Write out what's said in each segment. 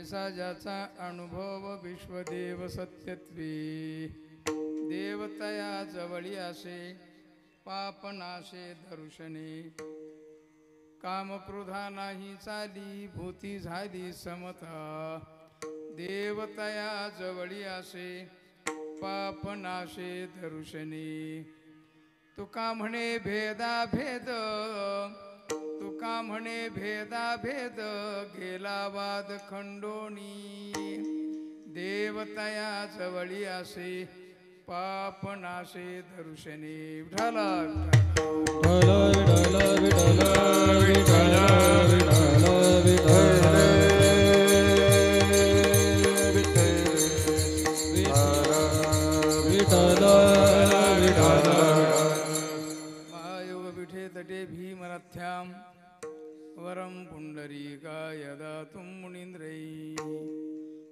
ऐसा ज्याचा अनुभव विश्वदेव सत्यत्वे देवतया जवळी असे पापनाशे दर्शने कामक्रोधा नाही चाली भूती झाली समता देवतया जवळी असे पापनाशे दर्शने तुका म्हणे भेदा भेद तुका म्हणे भेदा भेद गेला वाद खंडोनी देवतया जवळी असे पापनाशे दर्शने विठ्ठल विठ्ठल विठ्ठल विठ्ठल विठ्ठल विठ्ठल विठ्ठल महायोग विठे तटे भीमरथ्यां वरं पुंडरीकाय दातुं मुनीन्द्रैः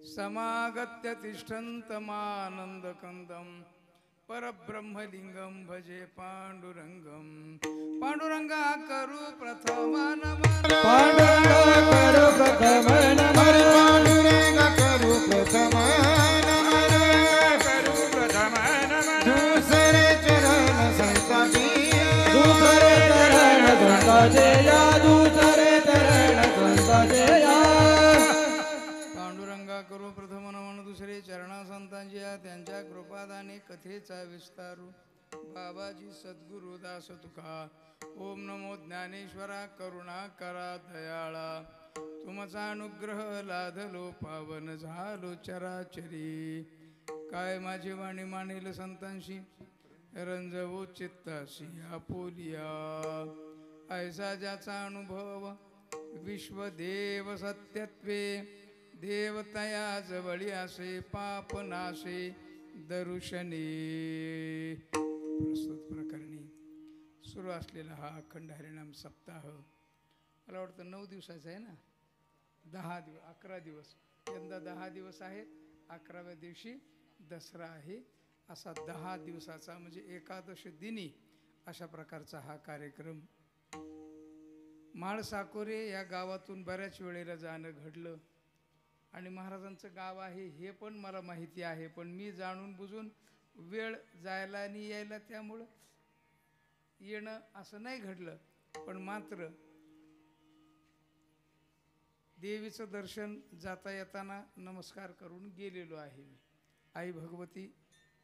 समागत्य तिष्ठन्तमानन्दकन्दं परब्रह्मलिङ्गं भजे पाण्डुरङ्गं पाण्डुरङ्गा करू प्रथम नमन पांडुरंगा करू प्रथम नमन पांडुरंगा करू प्रथम नमन करू प्रथम नमन दूसरे चरण संताजी दूसरे चरण संताजी या दूसरे चरण संताजी या पांडुरंगा करू प्रथम नमन दुसरे चरणा संतांची त्यांच्या कृपादाने कथेचा विस्तारू बाबाजी सद्गुरु दास तुका ओम नमो ज्ञानेश्वरा करुणा करा दयाळा तुमचा अनुग्रह लाधलो पावन झालो चराचरी काय माझी वाणी मानेल संतांशी रंजवो चित्ताशी आपोलिया ऐसा ज्याचा अनुभव विश्वदेव सत्यत्वे देवतया जवळी असे पापनाशे दर्शने प्रस्तुत प्रकरणी सुरू असलेला हा अखंड हरिनाम सप्ताह मला वाटतं 9 दिवसाचा आहे ना 11 दिवस यंदा 10 दिवस आहेत 11व्या दिवशी दसरा आहे असा 10 दिवसाचा म्हणजे एकादश दिनी अशा प्रकारचा हा कार्यक्रम माळसाकोरे या गावातून बऱ्याच वेळेला जाणं घडलं आणि महाराजांचं गाव आहे हे पण मला माहिती आहे पण मी जाणून बुजून वेळ जायला आणि यायला त्यामुळं येणं असं नाही घडलं पण मात्र देवीचं दर्शन जाता येताना नमस्कार करून गेलेलो आहे मी आई भगवती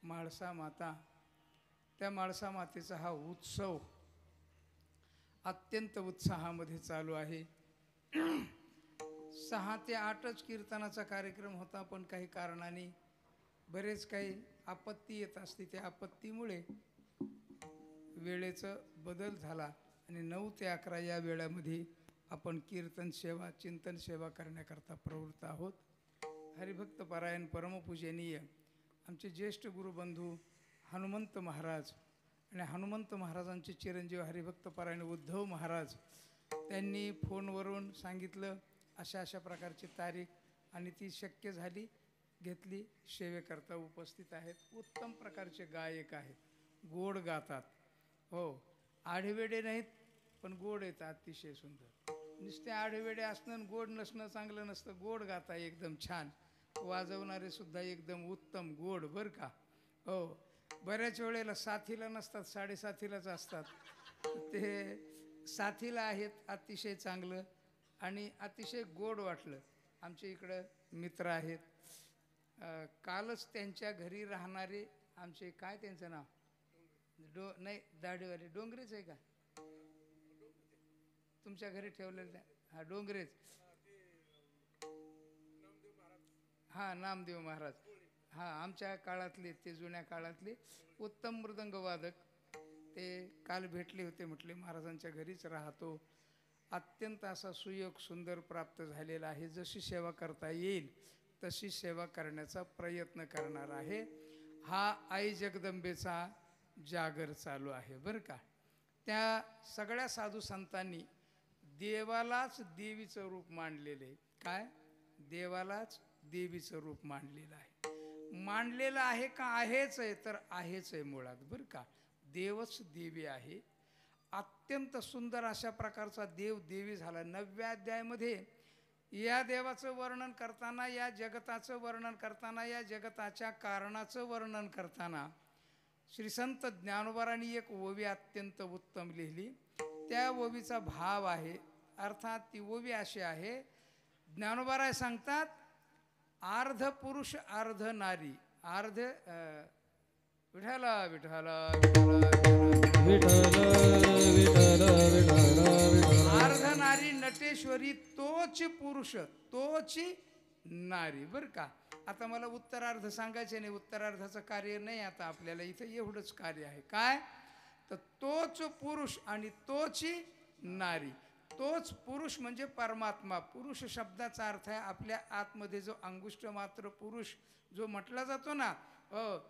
म्हाळसा माता त्या म्हाळसा मातेचा हा उत्सव अत्यंत उत्साहामध्ये चालू आहे 6 ते 8च कीर्तनाचा कार्यक्रम होता पण काही कारणाने बरेच काही आपत्ती येत असते त्या आपत्तीमुळे वेळेचा बदल झाला आणि 9 ते 11 या वेळामध्ये आपण कीर्तन सेवा चिंतन सेवा करण्याकरता प्रवृत्त आहोत हरिभक्त पारायण परमपूजनीय आमचे ज्येष्ठ गुरुबंधू हनुमंत महाराज आणि हनुमंत महाराजांचे चिरंजीव हरिभक्त पारायण उद्धव महाराज त्यांनी फोनवरून सांगितलं अशा अशा प्रकारची तारीख आणि ती शक्य झाली घेतली सेवेकरता उपस्थित आहेत उत्तम प्रकारचे गायक आहेत गोड गातात हो आढेवेडे नाहीत पण गोड आहेत अतिशय सुंदर नुसते आढेवेडे असणं गोड नसणं चांगलं नसतं गोड गाता एकदम छान वाजवणारे सुद्धा एकदम उत्तम गोड बरं का हो बऱ्याच वेळेला साथीला नसतात 7.5लाच असतात ते साथीला आहेत अतिशय चांगलं आणि अतिशय गोड वाटलं आमच्या इकडं मित्र आहेत कालच त्यांच्या घरी राहणारे आमचे काय त्यांचं नाव नाही दाढीवाले डोंगरेच आहे का तुमच्या घरी ठेवलेलं हा डोंगरेच हा नामदेव महाराज हा आमच्या काळातले ते जुन्या काळातले उत्तम मृदंगवादक ते काल भेटले होते म्हटले महाराजांच्या घरीच राहतो अत्यंत असा सुयोग सुंदर प्राप्त झालेला आहे जशी सेवा करता येईल तशी सेवा करण्याचा प्रयत्न करणार आहे हा आई जगदंबेचा जागर चालू आहे बरं का त्या सगळ्या साधू संतांनी देवालाच देवीचं रूप मांडलेले काय देवालाच देवीचं रूप मांडलेलं आहे मांडलेलं आहे का आहेच आहे तर आहेच आहे मुळात बरं का देवच देवी आहे अत्यंत सुंदर अशा प्रकारचा देव देवी झाला 9व्या अध्यायामध्ये या देवाचं वर्णन करताना, या जगताचं वर्णन करताना, या जगताच्या कारणाचं वर्णन करताना श्री संत ज्ञानोबारांनी एक ओवी अत्यंत उत्तम लिहिली. त्या ओवीचा भाव आहे, अर्थात ती ओवी अशी आहे. ज्ञानोबाराय सांगतात, अर्ध पुरुष अर्ध नारी, अर्ध विठाला विठाला अर्ध नारी नटेश्वरी, तोच पुरुष तोच नारी. बर का, आता मला उत्तरार्ध सांगायचे नाही, उत्तरार्धाचं कार्य नाही आता आपल्याला इथं. एवढंच कार्य आहे काय, तर तोच पुरुष आणि तोच नारी. तोच पुरुष म्हणजे परमात्मा. पुरुष शब्दाचा अर्थ आहे आपल्या आतमध्ये जो अंगुष्ठ मात्र पुरुष जो म्हटला जातो ना,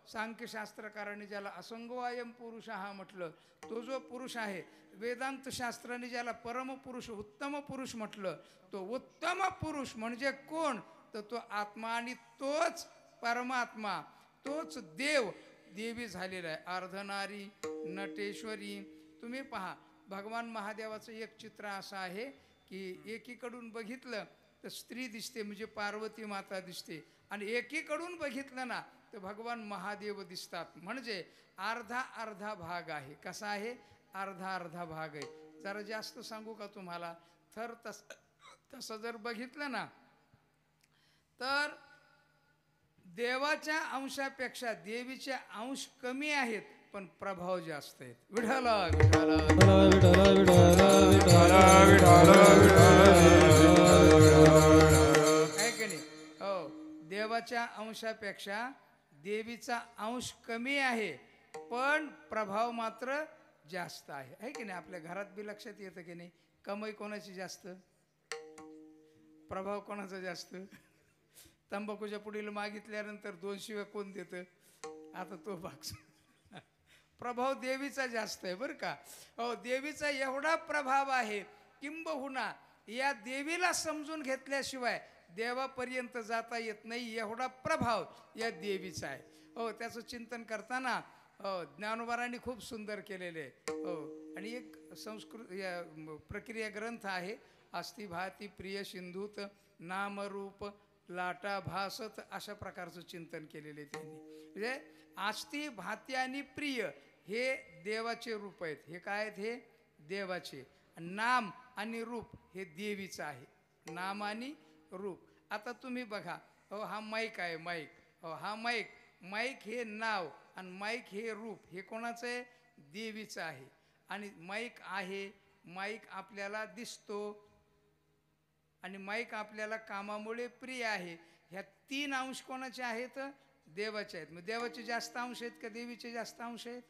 सांख्यशास्त्रकारांनी ज्याला असंगोयम पुरुष हा म्हटलं, तो जो पुरुष आहे. वेदांत शास्त्राने ज्याला परमपुरुष उत्तम पुरुष म्हटलं, तो उत्तम पुरुष म्हणजे कोण, तर तो आत्मा आणि तोच परमात्मा, तोच देव देवी झालेला आहे. अर्धनारी नटेश्वरी. तुम्ही पहा, भगवान महादेवाचं एक चित्र असं आहे की एकीकडून बघितलं तर स्त्री दिसते म्हणजे पार्वती माता दिसते, आणि एकीकडून बघितलं ना तर भगवान महादेव दिसतात. म्हणजे अर्धा अर्धा भाग आहे. कसा आहे, अर्धा अर्धा भाग आहे. जरा जास्त सांगू का तुम्हाला, तर तसं जर बघितलं ना तर देवाच्या अंशापेक्षा देवीचे अंश कमी आहेत, पण प्रभाव जास्त आहेत. विठाला विठाला आहे की नाही. हो, देवाच्या अंशापेक्षा देवीचा अंश कमी आहे, पण प्रभाव मात्र जास्त आहे की नाही. आपल्या घरात बी लक्षात येतं की नाही, कमाई कोणाची जास्त, प्रभाव कोणाचा जास्त. तंबाखूच्या पुढील मागितल्यानंतर 2 शिव्या कोण देतं, आता तो भाग. प्रभाव देवीचा जास्त आहे बरं का. हो, देवीचा एवढा प्रभाव आहे, किंबहुना या देवीला समजून घेतल्याशिवाय देवापर्यंत जाता येत नाही, एवढा प्रभाव या देवीचा आहे. हो, त्याचं चिंतन करताना ज्ञानोबारांनी खूप सुंदर केलेले आहे. हो, आणि एक संस्कृत या प्रक्रिया ग्रंथ आहे, अस्ति भाती प्रिय सिंधूत नामरूप लाटा भासत, अशा प्रकारचं चिंतन केलेले त्यांनी. म्हणजे अस्ति भाती आणि प्रिय हे देवाचे रूप आहेत. हे काय आहेत, हे देवाचे. नाम आणि रूप हे देवीचं आहे. नाम आणि रूप. आता तुम्ही बघा, हो हा माईक आहे, माईक. हो, हा माईक, माईक हे नाव आणि माईक हे रूप, हे कोणाचं आहे, देवीचं आहे. आणि माईक आहे, माईक आपल्याला दिसतो, आणि माईक आपल्याला कामामुळे प्रिय आहे. ह्या 3 अंश कोणाचे आहेत, देवाचे आहेत. मग देवाचे जास्त अंश आहेत का देवीचे जास्त अंश आहेत,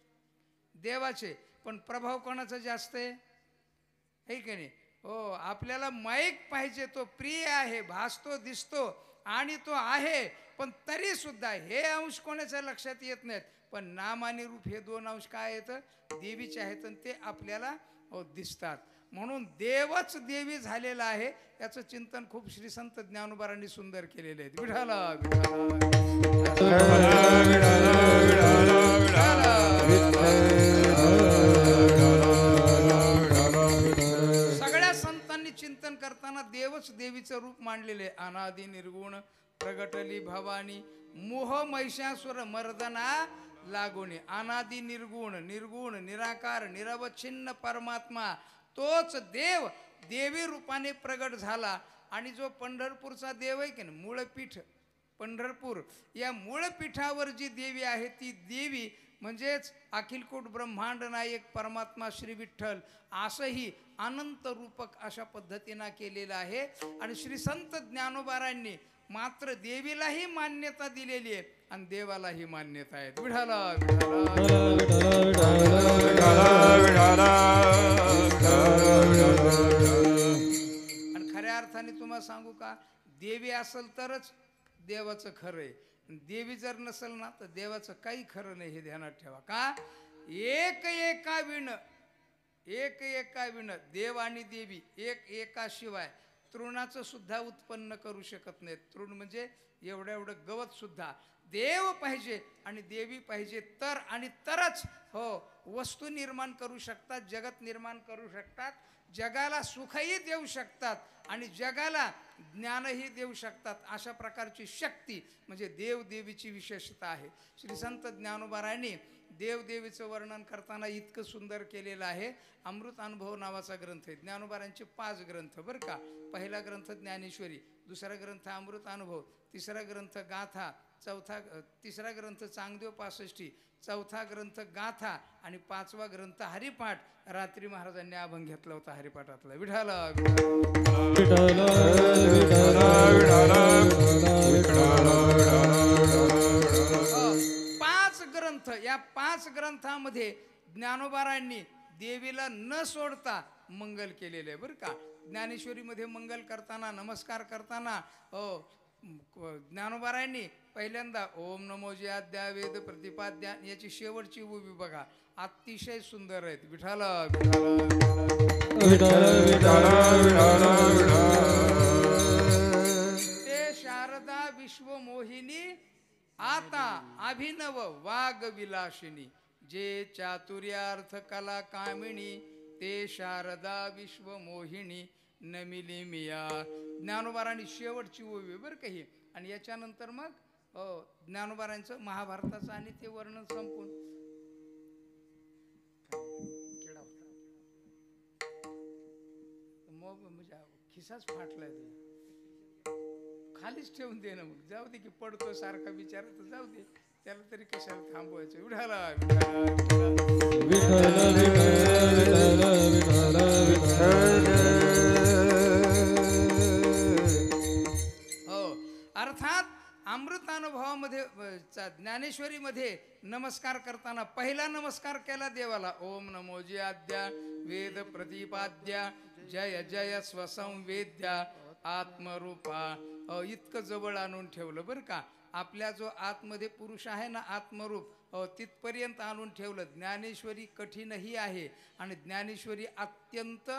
देवाचे. पण प्रभाव कोणाचा जास्त आहे की नाही. हो, आपल्याला माईक पाहिजे, तो प्रिय आहे, भासतो, दिसतो आणि तो आहे, पण तरी सुद्धा हे अंश कोणाच्या लक्षात येत नाहीत. पण नाम आणि रूप हे 2 अंश काय आहेत, देवीचे आहेत, आणि ते आपल्याला दिसतात. म्हणून देवच देवी झालेला आहे, याचं चिंतन खूप श्री संत ज्ञानोबारांनी सुंदर केलेले आहे. विठाला सगळ्या संतांनी चिंतन करताना देवच देवीचं रूप मांडलेले. अनादि निर्गुण प्रगटली भवानी, मोह महिषासुर मर्दना लागोनी. अनादि निर्गुण, निर्गुण निराकार निरवच्छिन्न परमात्मा, तोच देव देवी रूपाने प्रगट झाला. आणि जो पंढरपूरचा देव आहे की ना, मूळपीठ पंढरपूर, या मूळपीठावर जी देवी आहे ती देवी म्हणजेच अखिलकोट ब्रह्मांड नायक परमात्मा श्री विठ्ठल, असंही अनंत रूपक अशा पद्धतीनं केलेलं आहे. आणि श्री संत ज्ञानोबारांनी मात्र देवीलाही मान्यता दिलेली आहे आणि देवालाही मान्यता आहे. विठाला आणि खऱ्या अर्थाने तुम्हाला सांगू का, देवी असेल तरच देवाचं खरं आहे, देवी जर नसेल ना तर देवाचं काही खरं नाही, हे ध्यानात ठेवा. का, एक एका विण, एक एका विण, देव आणि देवी एक एका शिवाय तृणाचं सुद्धा उत्पन्न करू शकत नाहीत. तृण म्हणजे एवढं एवढं गवत सुद्धा. देव पाहिजे आणि देवी पाहिजे तर आणि तरच हो वस्तू निर्माण करू शकतात, जगत निर्माण करू शकतात, जगाला सुखही देऊ शकतात आणि जगाला ज्ञानही देऊ शकतात. अशा प्रकारची शक्ती म्हणजे देवदेवीची विशेषता आहे. श्री संत ज्ञानोबारायांनी देवदेवीचं वर्णन करताना इतकं सुंदर केलेलं आहे. अमृत अनुभव नावाचा ग्रंथ आहे. ज्ञानोबारांचे 5 ग्रंथ बरं का. पहिला ग्रंथ ज्ञानेश्वरी, दुसरा ग्रंथ अमृत अनुभव, तिसरा ग्रंथ गाथा, तिसरा ग्रंथ चांगदेव पासष्टी, चौथा ग्रंथ गाथा आणि 5वा ग्रंथ हरिपाठ. रात्री महाराजांनी अभंग घेतला होता हरिपाठातला. विठाल विठ्ठल पाच ग्रंथ. या 5 ग्रंथामध्ये ज्ञानोबारायांनी देवीला न सोडता मंगल केलेले आहे बरं का. ज्ञानेश्वरीमध्ये मंगल करताना, नमस्कार करताना ज्ञानोबारायांनी पहिल्यांदा ओम नमो जे आद्या वेद प्रतिपाद्या याची शेवटची उभी बघा, अतिशय सुंदर आहेत. विठाल ते शारदा विश्वमोहिनी आता अभिनव वाग विलासिनी, जे चातुर्यार्थ कला कामिणी, ते शारदा विश्वमोहिनी नमिली मिया. ज्ञानोबारांनी शेवटची ओवी बरं का ही. आणि याच्यानंतर मग ज्ञानोबारांचं महाभारताचं आणि ते वर्णन संपून मग म्हणजे खिसाच फाटलाय खालीच ठेवून दे ना. मग जाऊ दे की पडतो सारखा बिचारा तर जाऊ दे, त्याला तरी कशाला थांबवायचं. विठाला हो. अर्थात अमृत अनुभवामध्ये ज्ञानेश्वरीमध्ये नमस्कार करताना पहिला नमस्कार केला देवाला, ओम नमो जे आद्या वेद प्रतिपाद्या जय जय स्वसंवेद्या आत्मरूपा. इतकं जवळ आणून ठेवलं बरं का. आपल्या जो आतमध्ये पुरुष आहे ना आत्मरूप, तिथपर्यंत आणून ठेवलं. ज्ञानेश्वरी कठीणही आहे आणि ज्ञानेश्वरी अत्यंत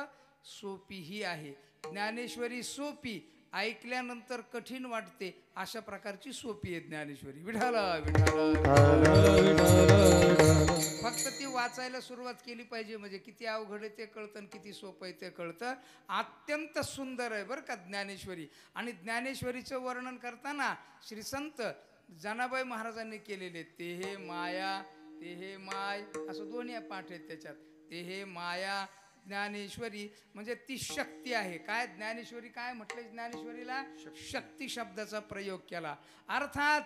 सोपीही आहे. ज्ञानेश्वरी सोपी, ऐकल्यानंतर कठीण वाटते, अशा प्रकारची सोपी आहे ज्ञानेश्वरी. विठाला फक्त ती वाचायला सुरुवात केली पाहिजे, म्हणजे किती अवघड आहे ते कळतं आणि किती सोपं आहे ते कळतं. अत्यंत सुंदर आहे बरं का ज्ञानेश्वरी. आणि ज्ञानेश्वरीचं वर्णन करताना श्री संत जनाबाई महाराजांनी केलेले, ते हे माया ते हे माय असं दोन्ही पाठ आहेत त्याच्यात. ते हे माया ज्ञानेश्वरी म्हणजे ती शक्ती आहे. काय ज्ञानेश्वरी काय म्हटलं, ज्ञानेश्वरीला शक्ती शब्दाचा प्रयोग केला. अर्थात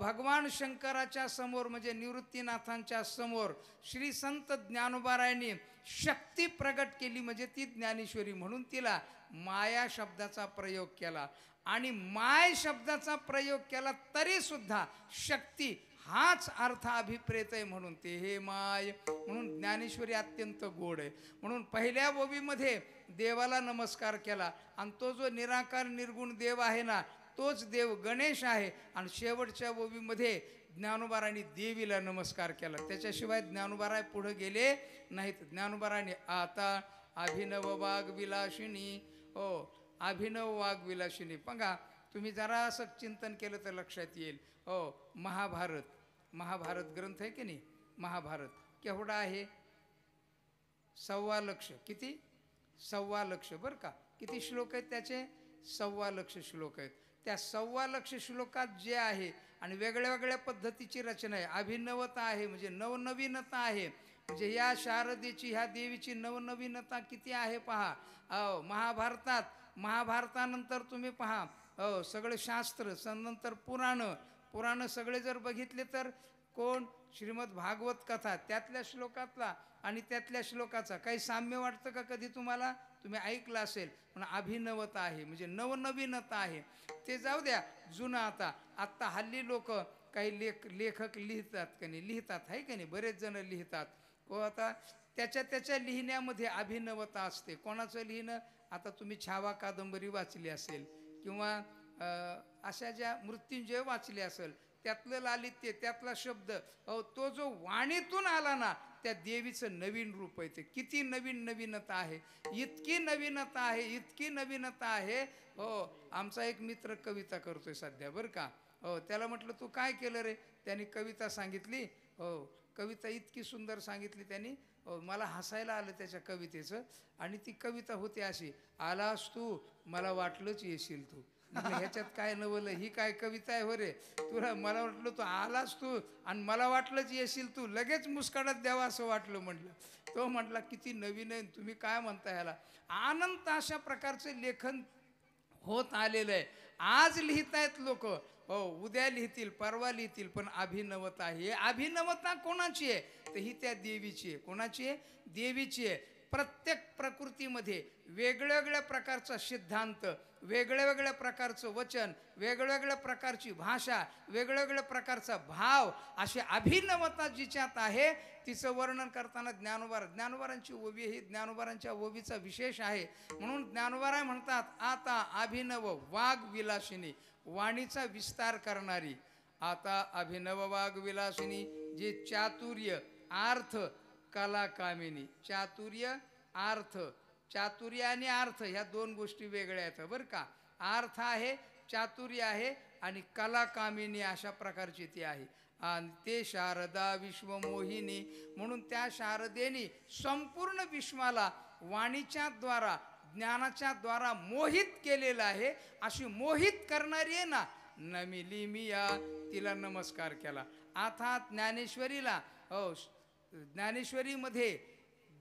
भगवान शंकराच्या समोर म्हणजे निवृत्तीनाथांच्या समोर श्री संत ज्ञानोबारायांनी शक्ती प्रगट केली म्हणजे ती ज्ञानेश्वरी, म्हणून तिला माया शब्दाचा प्रयोग केला. आणि माय शब्दाचा प्रयोग केला तरी सुद्धा शक्ती हाच अर्थ अभिप्रेत आहे, म्हणून ते हे माय. म्हणून ज्ञानेश्वरी अत्यंत गोड आहे. म्हणून पहिल्या ओवीमध्ये देवाला नमस्कार केला आणि तो जो निराकार निर्गुण देव आहे ना तोच देव गणेश आहे. आणि शेवटच्या ओवीमध्ये ज्ञानोबारांनी देवीला नमस्कार केला. त्याच्याशिवाय ज्ञानोबाराय पुढे गेले नाहीत. ज्ञानोबारांनी आता अभिनव वाग विलासिनी, अभिनव वाग विलासिनी. बघा तुम्ही जरा असं चिंतन केलं तर लक्षात येईल. महाभारत ग्रंथ आहे की नाही, महाभारत केवढा आहे, 1.25 लाख. किती? 1.25 लाख बरं का. किती श्लोक आहेत त्याचे? 1.25 लाख श्लोक आहेत. त्या 1.25 लाख श्लोकात जे आहे आणि वेगळ्या वेगळ्या पद्धतीची रचना आहे, अभिनवता आहे म्हणजे नवनवीनता आहे. म्हणजे या शारदेची ह्या देवीची नवनवीनता किती आहे पहा. महाभारतानंतर तुम्ही पहा सगळे शास्त्र, नंतर पुराण सगळे जर बघितले तर कोण, श्रीमद भागवत कथा, त्यातल्या श्लोकातला आणि त्यातल्या श्लोकाचा काही साम्य वाटतं का कधी तुम्हाला? तुम्ही ऐकलं असेल. पण अभिनवता आहे म्हणजे नवनवीनता आहे. ते जाऊ द्या जुनं. आता हल्ली लोक काही लेखक लिहितात का नाही, लिहितात आहे का नाही, बरेच जण लिहितात. आता त्याच्या लिहिण्यामध्ये अभिनवता असते. कोणाचं लिहिणं, आता तुम्ही छावा कादंबरी वाचली असेल किंवा अशा ज्या मृत्युंजय वाचले असेल त्यातलं लालित्य, त्यातला शब्द, तो जो वाणीतून आला ना, त्या देवीचं नवीन रूप आहे. ते किती नवीनता आहे, इतकी नवीनता आहे, इतकी नवीनता आहे. आमचा एक मित्र कविता करतोय सध्या बरं का. त्याला म्हटलं तू काय केलं रे? त्याने कविता सांगितली. कविता इतकी सुंदर सांगितली त्यांनी, मला हसायला आलं त्याच्या कवितेचं. आणि ती कविता होती अशी: आलास तू, मला वाटलंच येशील तू. ह्याच्यात काय नवलं, ही काय कविता आहे हो रे? तुला मला वाटलं तू आलास तू आणि मला वाटलंच येशील तू, लगेच मुस्कानात द्यावा असं वाटलं. म्हटलं तो म्हटला किती नवीन आहे, तुम्ही काय म्हणता ह्याला. अनंत अशा प्रकारचे लेखन होत आलेलं आहे. आज लिहितायत लोक, उद्या लिहितील, परवा लिहितील, पण अभिनवता, हे अभिनवता कोणाची आहे? तर ही त्या देवीची आहे. कोणाची आहे? देवीची आहे. प्रत्येक प्रकृतीमध्ये वेगळ्या प्रकारचा सिद्धांत, वेगळ्या प्रकारचं वचन, वेगळ्या प्रकारची भाषा, वेगळ्या प्रकारचा भाव, अशी अभिनवता जिच्यात आहे, तिचं वर्णन करताना ज्ञानोबारांची ओवी, ही ज्ञानोबारांच्या ओवीचा विशेष आहे. म्हणून ज्ञानोबाराय म्हणतात, आता अभिनव वाघ विलासिनी, वाणीचा विस्तार करणारी. आता अभिनव वाघ विलासिनी, जे चातुर्य, अर्थ, कला कामिनी. चातुर्य, अर्थ, चातुर्य आणि अर्थ ह्या दोन गोष्टी वेगळ्या आहेत बरं का. अर्थ आहे, चातुर्य आहे, आणि कला कामिनी अशा प्रकारची ती आहे. आणि ते शारदा विश्वमोहिनी, म्हणून त्या शारदेनी संपूर्ण विश्वाला वाणीच्या द्वारा, ज्ञानाच्या द्वारा मोहित केलेलं आहे. अशी मोहित करणारी आहे ना, नमिली मिया, तिला नमस्कार केला. अर्थात ज्ञानेश्वरीला, ज्ञानेश्वरीमध्ये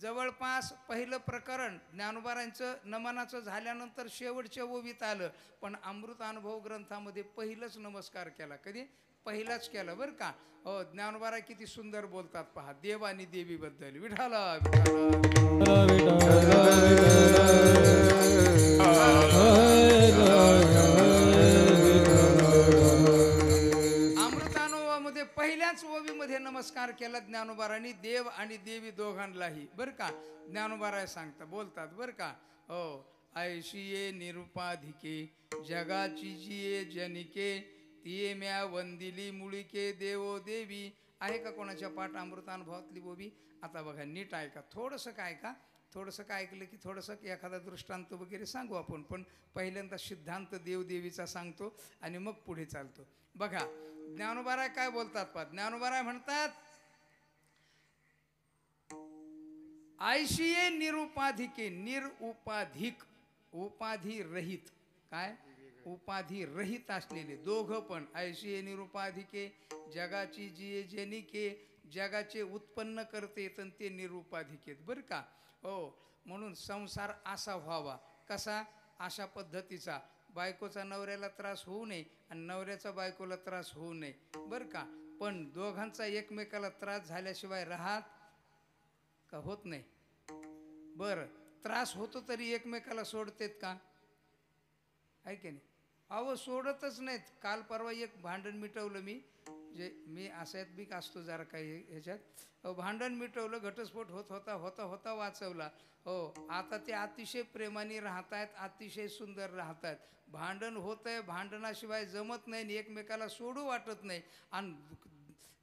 जवळपास पहिलं प्रकरण ज्ञानोबारांचं नमनाचं झाल्यानंतर शेवटच्या ओवीत आलं, पण अमृत अनुभव ग्रंथामध्ये पहिलंच नमस्कार केला. कधी? पहिलाच केला बरं का. ज्ञानोबारा किती सुंदर बोलतात पहा देव आणि देवीबद्दल. विठाला अमृतानुभवामध्ये पहिल्याच ओवीमध्ये नमस्कार केला ज्ञानोबारांनी, देव आणि देवी दोघांनाही बरं का. ज्ञानोबाराय सांगता बोलतात बरं का. ऐशी ये निरुपाधिके, जगाची जिये जनिके, तिये म्या वंदिली मुळिके देवो देवी. आहे का कोणाच्या पाठ अमृतानुभवातली ओवी? आता बघा नीट ऐका, थोडंसं काय का, थोडंसं काय ऐकलं की थोडंसं एखादा दृष्टांत वगैरे सांगू आपण, पण पहिल्यांदा सिद्धांत देवदेवीचा सांगतो आणि मग पुढे चालतो. बघा ज्ञानोबाराय काय बोलतात पहा. ज्ञानोबाराय म्हणतात, ऐशिये निरुपाधिके, निरुपाधिक, उपाधी रहित, काय उपाधी रहित असलेले दोघं पण. ऐशिये निरुपाधिके, जगाची जिये जनिके, जगाचे उत्पन्न करते तर ते निरुपाधिकेत बरं का. म्हणून संसार असा व्हावा. कसा? अशा पद्धतीचा. बायकोचा नवऱ्याला त्रास होऊ नये आणि नवऱ्याचा बायकोला त्रास होऊ नये बरं का. पण दोघांचा एकमेकाला त्रास झाल्याशिवाय राहत का? होत नाही. बरं, त्रास होतो तरी एकमेकाला सोडतेत का? आहे की नाही? अहो सोडतच नाहीत. काल परवा एक भांडण मिटवलं मी, जे मी असात बी असतो जरा काही ह्याच्यात. भांडण मिटवलं, घटस्फोट होता वाचवला. आता ते अतिशय प्रेमाने राहत आहेत, अतिशय सुंदर राहत आहेत. भांडण होत आहे, भांडणाशिवाय जमत नाही, एकमेकाला सोडू वाटत नाही आणि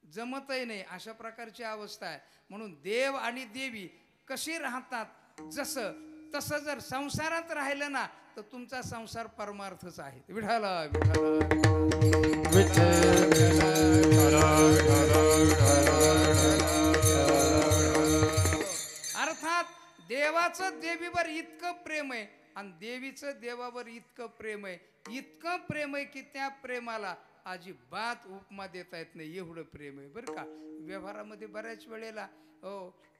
जमतही नाही, अशा प्रकारची अवस्था आहे. म्हणून देव आणि देवी कशी राहतात, जसं तसं जर संसारात राहिलं ना तर तुमचा संसार परमार्थच आहे. विठाला अर्थात देवाचं देवीवर इतकं प्रेम आहे आणि देवीचं देवावर इतकं प्रेम आहे, इतकं प्रेम आहे की त्या प्रेमाला अजिबात उपमा देता येत नाही, एवढं प्रेम आहे बरं का. व्यवहारामध्ये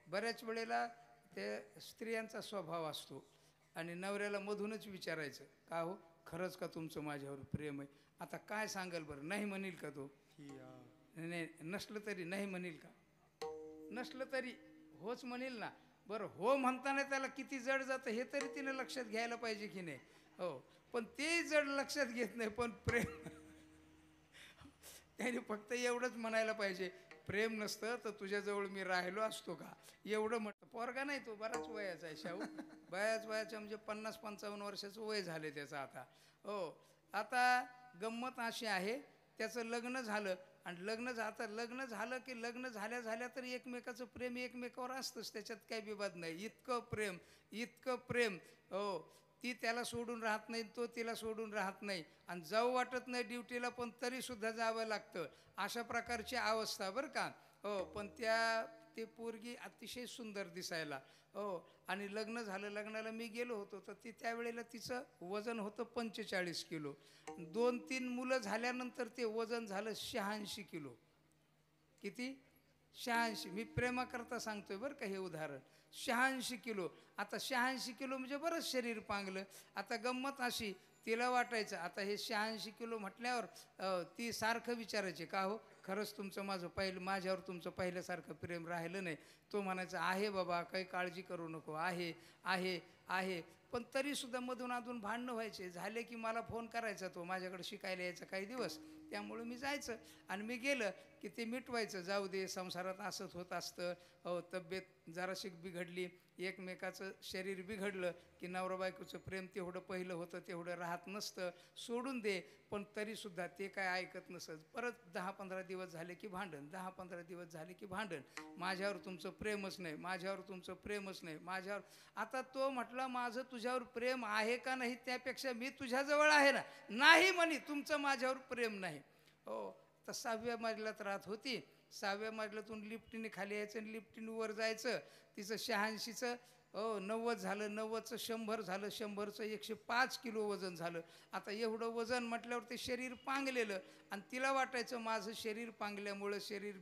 बऱ्याच वेळेला ते स्त्रियांचा स्वभाव असतो आणि नवऱ्याला मधूनच विचारायचं, का हो खरंच का तुमचं माझ्यावर प्रेम आहे? आता काय सांगाल बरं? नाही म्हणेल का तो? नाही, नसलं तरी नाही म्हणेल का? नसलं तरी होच म्हणेल ना. बरं, हो म्हणताना त्याला किती जड जातं हे तरी तिने लक्षात घ्यायला पाहिजे की नाही? पण ते जड लक्षात घेत नाही. पण प्रेम त्याने फक्त एवढंच म्हणायला पाहिजे, प्रेम नसतं तर तुझ्याजवळ मी राहिलो असतो का? एवढं म्हटलं. पोरगा नाही तो, बराच वयाचा आहे शाहू, बऱ्याच वयाचा, म्हणजे 50-55 वर्षाचं वय झाले त्याचं आता. आता गंमत अशी आहे त्याचं लग्न झालं आणि लग्न झालं की लग्न झाल्या तर एकमेकाचं प्रेम एकमेकावर असतंच, त्याच्यात काही विवाद नाही. इतकं प्रेम हो. ती त्याला सोडून राहत नाही, तो तिला सोडून राहत नाही, आणि जाऊ वाटत नाही ड्युटीला पण तरीसुद्धा जावं लागतं, अशा प्रकारची अवस्था बरं का हो. पण ते पोरगी अतिशय सुंदर दिसायला हो. आणि लग्न झालं, लग्नाला मी गेलो होतो तर त्यावेळेला तिचं वजन होतं 45 किलो. 2-3 मुलं झाल्यानंतर ते वजन झालं 86 किलो. किती? 86. मी प्रेमाकरता सांगतोय बरं का हे उदाहरण. 86 किलो. आता 86 किलो म्हणजे बरंच शरीर पांगलं. आता गंमत अशी, तिला वाटायचं आता हे 86 किलो म्हटल्यावर ती सारखं विचारायची, का हो खरंच तुमचं माझ्यावर तुमचं पहिल्यासारखं प्रेम राहिलं नाही. तो म्हणायचा, आहे बाबा, काही काळजी करू नको, आहे आहे आहे. पण तरीसुद्धा मधून अधून भांडणं व्हायचे. झाले की मला फोन करायचा, तो माझ्याकडे शिकायला यायचा काही दिवस, त्यामुळं मी जायचं आणि मी गेलं की ते मिटवायचं. जाऊ दे, संसारात असंच होत असतं हो. तब्येत जराशी बिघडली, एकमेकाचं शरीर बिघडलं की नवरा बायकोचं प्रेम तेवढं पहिलं होतं तेवढं राहत नसतं, सोडून दे. पण तरीसुद्धा ते काय ऐकत नसत. परत 10-15 दिवस झाले की भांडण, 10-15 दिवस झाले की भांडण. माझ्यावर तुमचं प्रेमच नाही, माझ्यावर तुमचं प्रेमच नाही, माझ्यावर. आता तो म्हटला, माझं तुझ्यावर प्रेम आहे का नाही, त्यापेक्षा मी तुझ्याजवळ आहे ना. नाही म्हणे, तुमचं माझ्यावर प्रेम नाही हो. तर 6व्या मजल्यात राहत होती. 6व्या मजल्यातून लिफ्टीने खाली यायचं आणि लिफ्टीने वर जायचं. तिचं 86चं हो 90 झालं, 90चं 100 झालं, 100चं 105 किलो वजन झालं. आता एवढं वजन म्हटल्यावर ते शरीर पांगलेलं, आणि तिला वाटायचं माझं शरीर पांगल्यामुळं, शरीर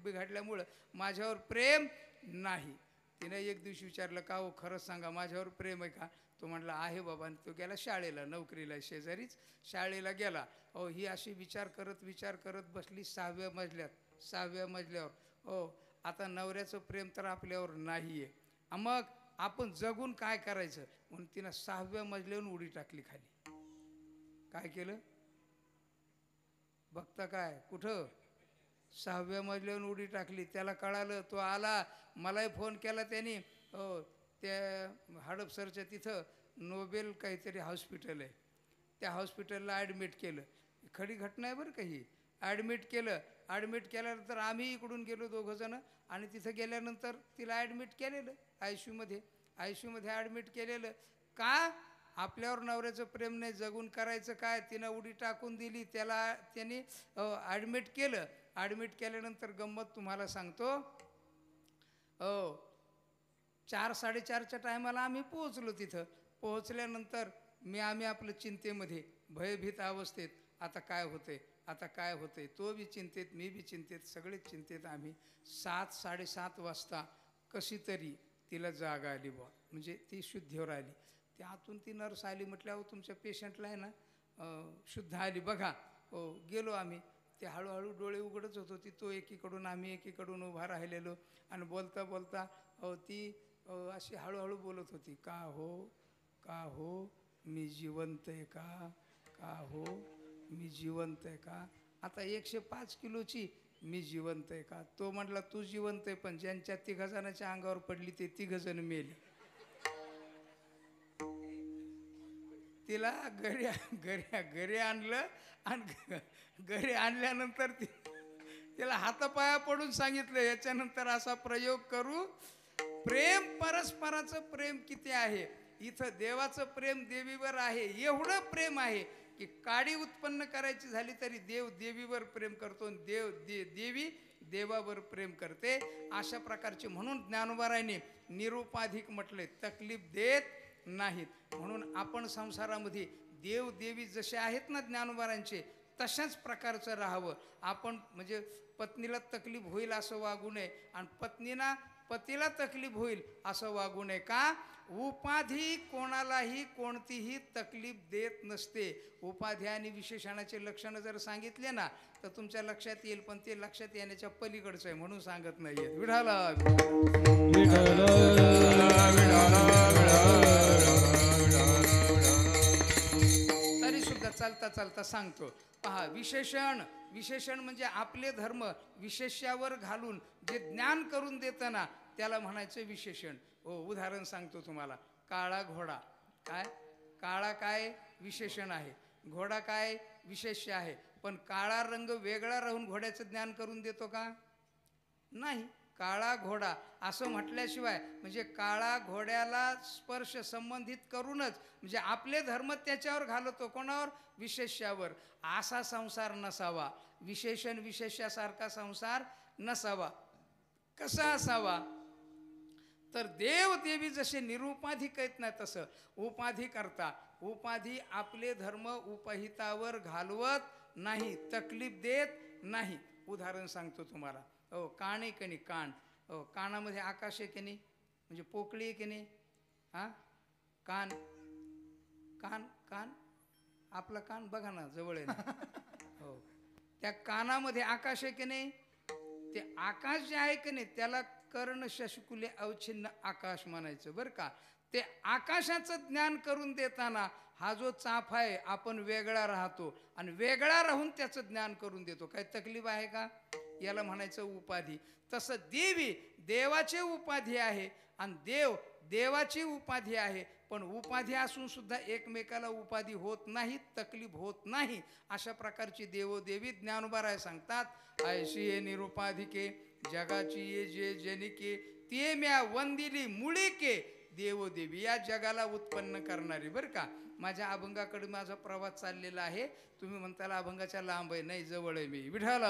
बिघडल्यामुळं माझ्यावर प्रेम नाही. तिने एक दिवशी विचारलं, का हो खरंच सांगा माझ्यावर प्रेम आहे का? तो म्हटला, आहे बाबा. आणि तो गेला शाळेला, नोकरीला शेजारीच शाळेला गेला हो. ही अशी विचार करत बसली 6व्या मजल्यावर हो. आता नवऱ्याचं प्रेम तर आपल्यावर नाही आहे, मग आपण जगून काय करायचं म्हणून तिनं 6व्या मजल्यावरून उडी टाकली खाली. काय केलं बघता काय? कुठं? 6व्या मजल्यावरून उडी टाकली. त्याला कळालं, तो आला, मलाही फोन केला त्यांनी हो. त्या हडपसरच्या तिथं नोबेल काहीतरी हॉस्पिटल आहे, त्या हॉस्पिटलला ॲडमिट केलं. खरी घटना आहे बरं का ही. ॲडमिट केल्यानंतर आम्ही इकडून गेलो दोघंजणं, आणि तिथं गेल्यानंतर तिला ॲडमिट केलेलं ICUमध्ये ॲडमिट केलेलं. का? आपल्यावर नवऱ्याचं प्रेम नाही, जगून करायचं काय? तिनं उडी टाकून दिली, त्यांनी ॲडमिट केलं. ॲडमिट केल्यानंतर गंमत तुम्हाला सांगतो हो. 4-4:30च्या टायमाला आम्ही पोहोचलो तिथं. पोहोचल्यानंतर आम्ही आपलं चिंतेमध्ये, भयभीत अवस्थेत, आता काय होतंय. तो बी चिंतेत, मी बी चिंतेत, सगळेच चिंतेत. आम्ही 7-7:30 वाजता कशी तरी तिला जाग आली बुवा, म्हणजे ती शुद्धीवर आली. त्यातून ती नर्स आली, म्हटलं अहो तुमच्या पेशंटला आहे ना शुद्ध आली बघा हो. गेलो आम्ही. ते हळूहळू डोळे उघडच होत होती. तो एकीकडून, आम्ही एकीकडून उभा राहिलेलो, आणि बोलता बोलता ती अशी हळूहळू बोलत होती, का हो मी जिवंत आहे का हो मी जिवंत आहे का? आता 105 किलोची, मी जिवंत आहे का? तो म्हटला, तू जिवंत आहे, पण ज्यांच्या 3 जणांच्या अंगावर पडली ते 3 जण मेले. तिला घरी आणलं, आणि घरी आणल्यानंतर तिला हातापाया पडून सांगितलं, याच्यानंतर असा प्रयोग करू. प्रेम, परस्पराचं प्रेम किती आहे. इथं देवाचं प्रेम देवीवर आहे, एवढं प्रेम आहे की काडी उत्पन्न करायची झाली तरी देव देवीवर प्रेम करतो, देवी देवावर प्रेम करते. अशा प्रकारचे, म्हणून ज्ञानोबारायने निरुपाधिक म्हटले, तकलीफ देत नाहीत. म्हणून आपण संसारामध्ये देव देवी जसे आहेत ना ज्ञानोबारांचे, तशाच प्रकारचं राहावं आपण. म्हणजे पत्नीला तकलीफ होईल असं वागू नये, आणि पतीला तकलीफ होईल असं वागू नये. का? उपाधी कोणालाही कोणतीही तकलीफ देत नसते. उपाधी आणि विशेषणाचे लक्षणं जर सांगितले ना तर तुमच्या लक्षात येईल, पण ते लक्षात येण्याच्या पलीकडचं आहे, म्हणून सांगत नाहीये. विठाला तरी सुद्धा चालता सांगतो पहा. विशेषण म्हणजे आपले धर्म विशेष्यावर घालून जे ज्ञान करून देतं ना, त्याला म्हणायचं विशेषण हो. उदाहरण सांगतो तुम्हाला. काळा घोडा, काय काळा काय विशेषण आहे, घोडा काय विशेष्य आहे. पण काळा रंग वेगळा राहून घोड्याचं ज्ञान करून देतो का? नाही. काळा घोडा असं म्हटल्याशिवाय, म्हणजे काळा घोड्याला स्पर्श संबंधित करूनच, म्हणजे आपले धर्म त्याच्यावर घालतो. कोणावर? विशेष्यावर. असा संसार नसावा. विशेषण विशेष्यासारखा संसार नसावा. कसा असावा? तर देव देवी जसे निरुपाधिक आहेत ना, तसं उपाधी करता. उपाधी आपले धर्म उपहितावर घालवत नाही, तकलीफ देत नाही. उदाहरण सांगतो तुम्हाला. कान आहे की नाही? कान. कानामध्ये आकाश आहे की नाही? म्हणजे पोकळी आहे की नाही? हां, कान कान कान आपला कान बघा ना, जवळ आहे ना. हो, त्या कानामध्ये आकाश आहे की नाही? ते आकाश जे आहे की नाही, त्याला कर्ण शशकुले अवच्छिन्न आकाश म्हणायचं बरं का. ते आकाशाचं ज्ञान करून देताना हा जो चाफा आहे, आपण वेगळा राहतो आणि वेगळा राहून त्याचं ज्ञान करून देतो. काही तकलीफ आहे का? याला म्हणायचं उपाधी. तसं देवी देवाचे उपाधी आहे आणि देव देवाची उपाधी आहे. पण उपाधी असून सुद्धा एकमेकाला उपाधी होत नाही, तकलीफ होत नाही. अशा प्रकारची देवोदेवी ज्ञानोबा सांगतात. ऐशी ये निरुपाधिके जगाची ये जे जनिके ते म्या वंदिली मुळीके देवोदेवी. या जगाला उत्पन्न करणारी बरं का. माझ्या अभंगाकडे माझा प्रवास चाललेला आहे. तुम्ही म्हणताला अभंगाच्या लांब आहे, नाही जवळ आहे. मी विठ्ठल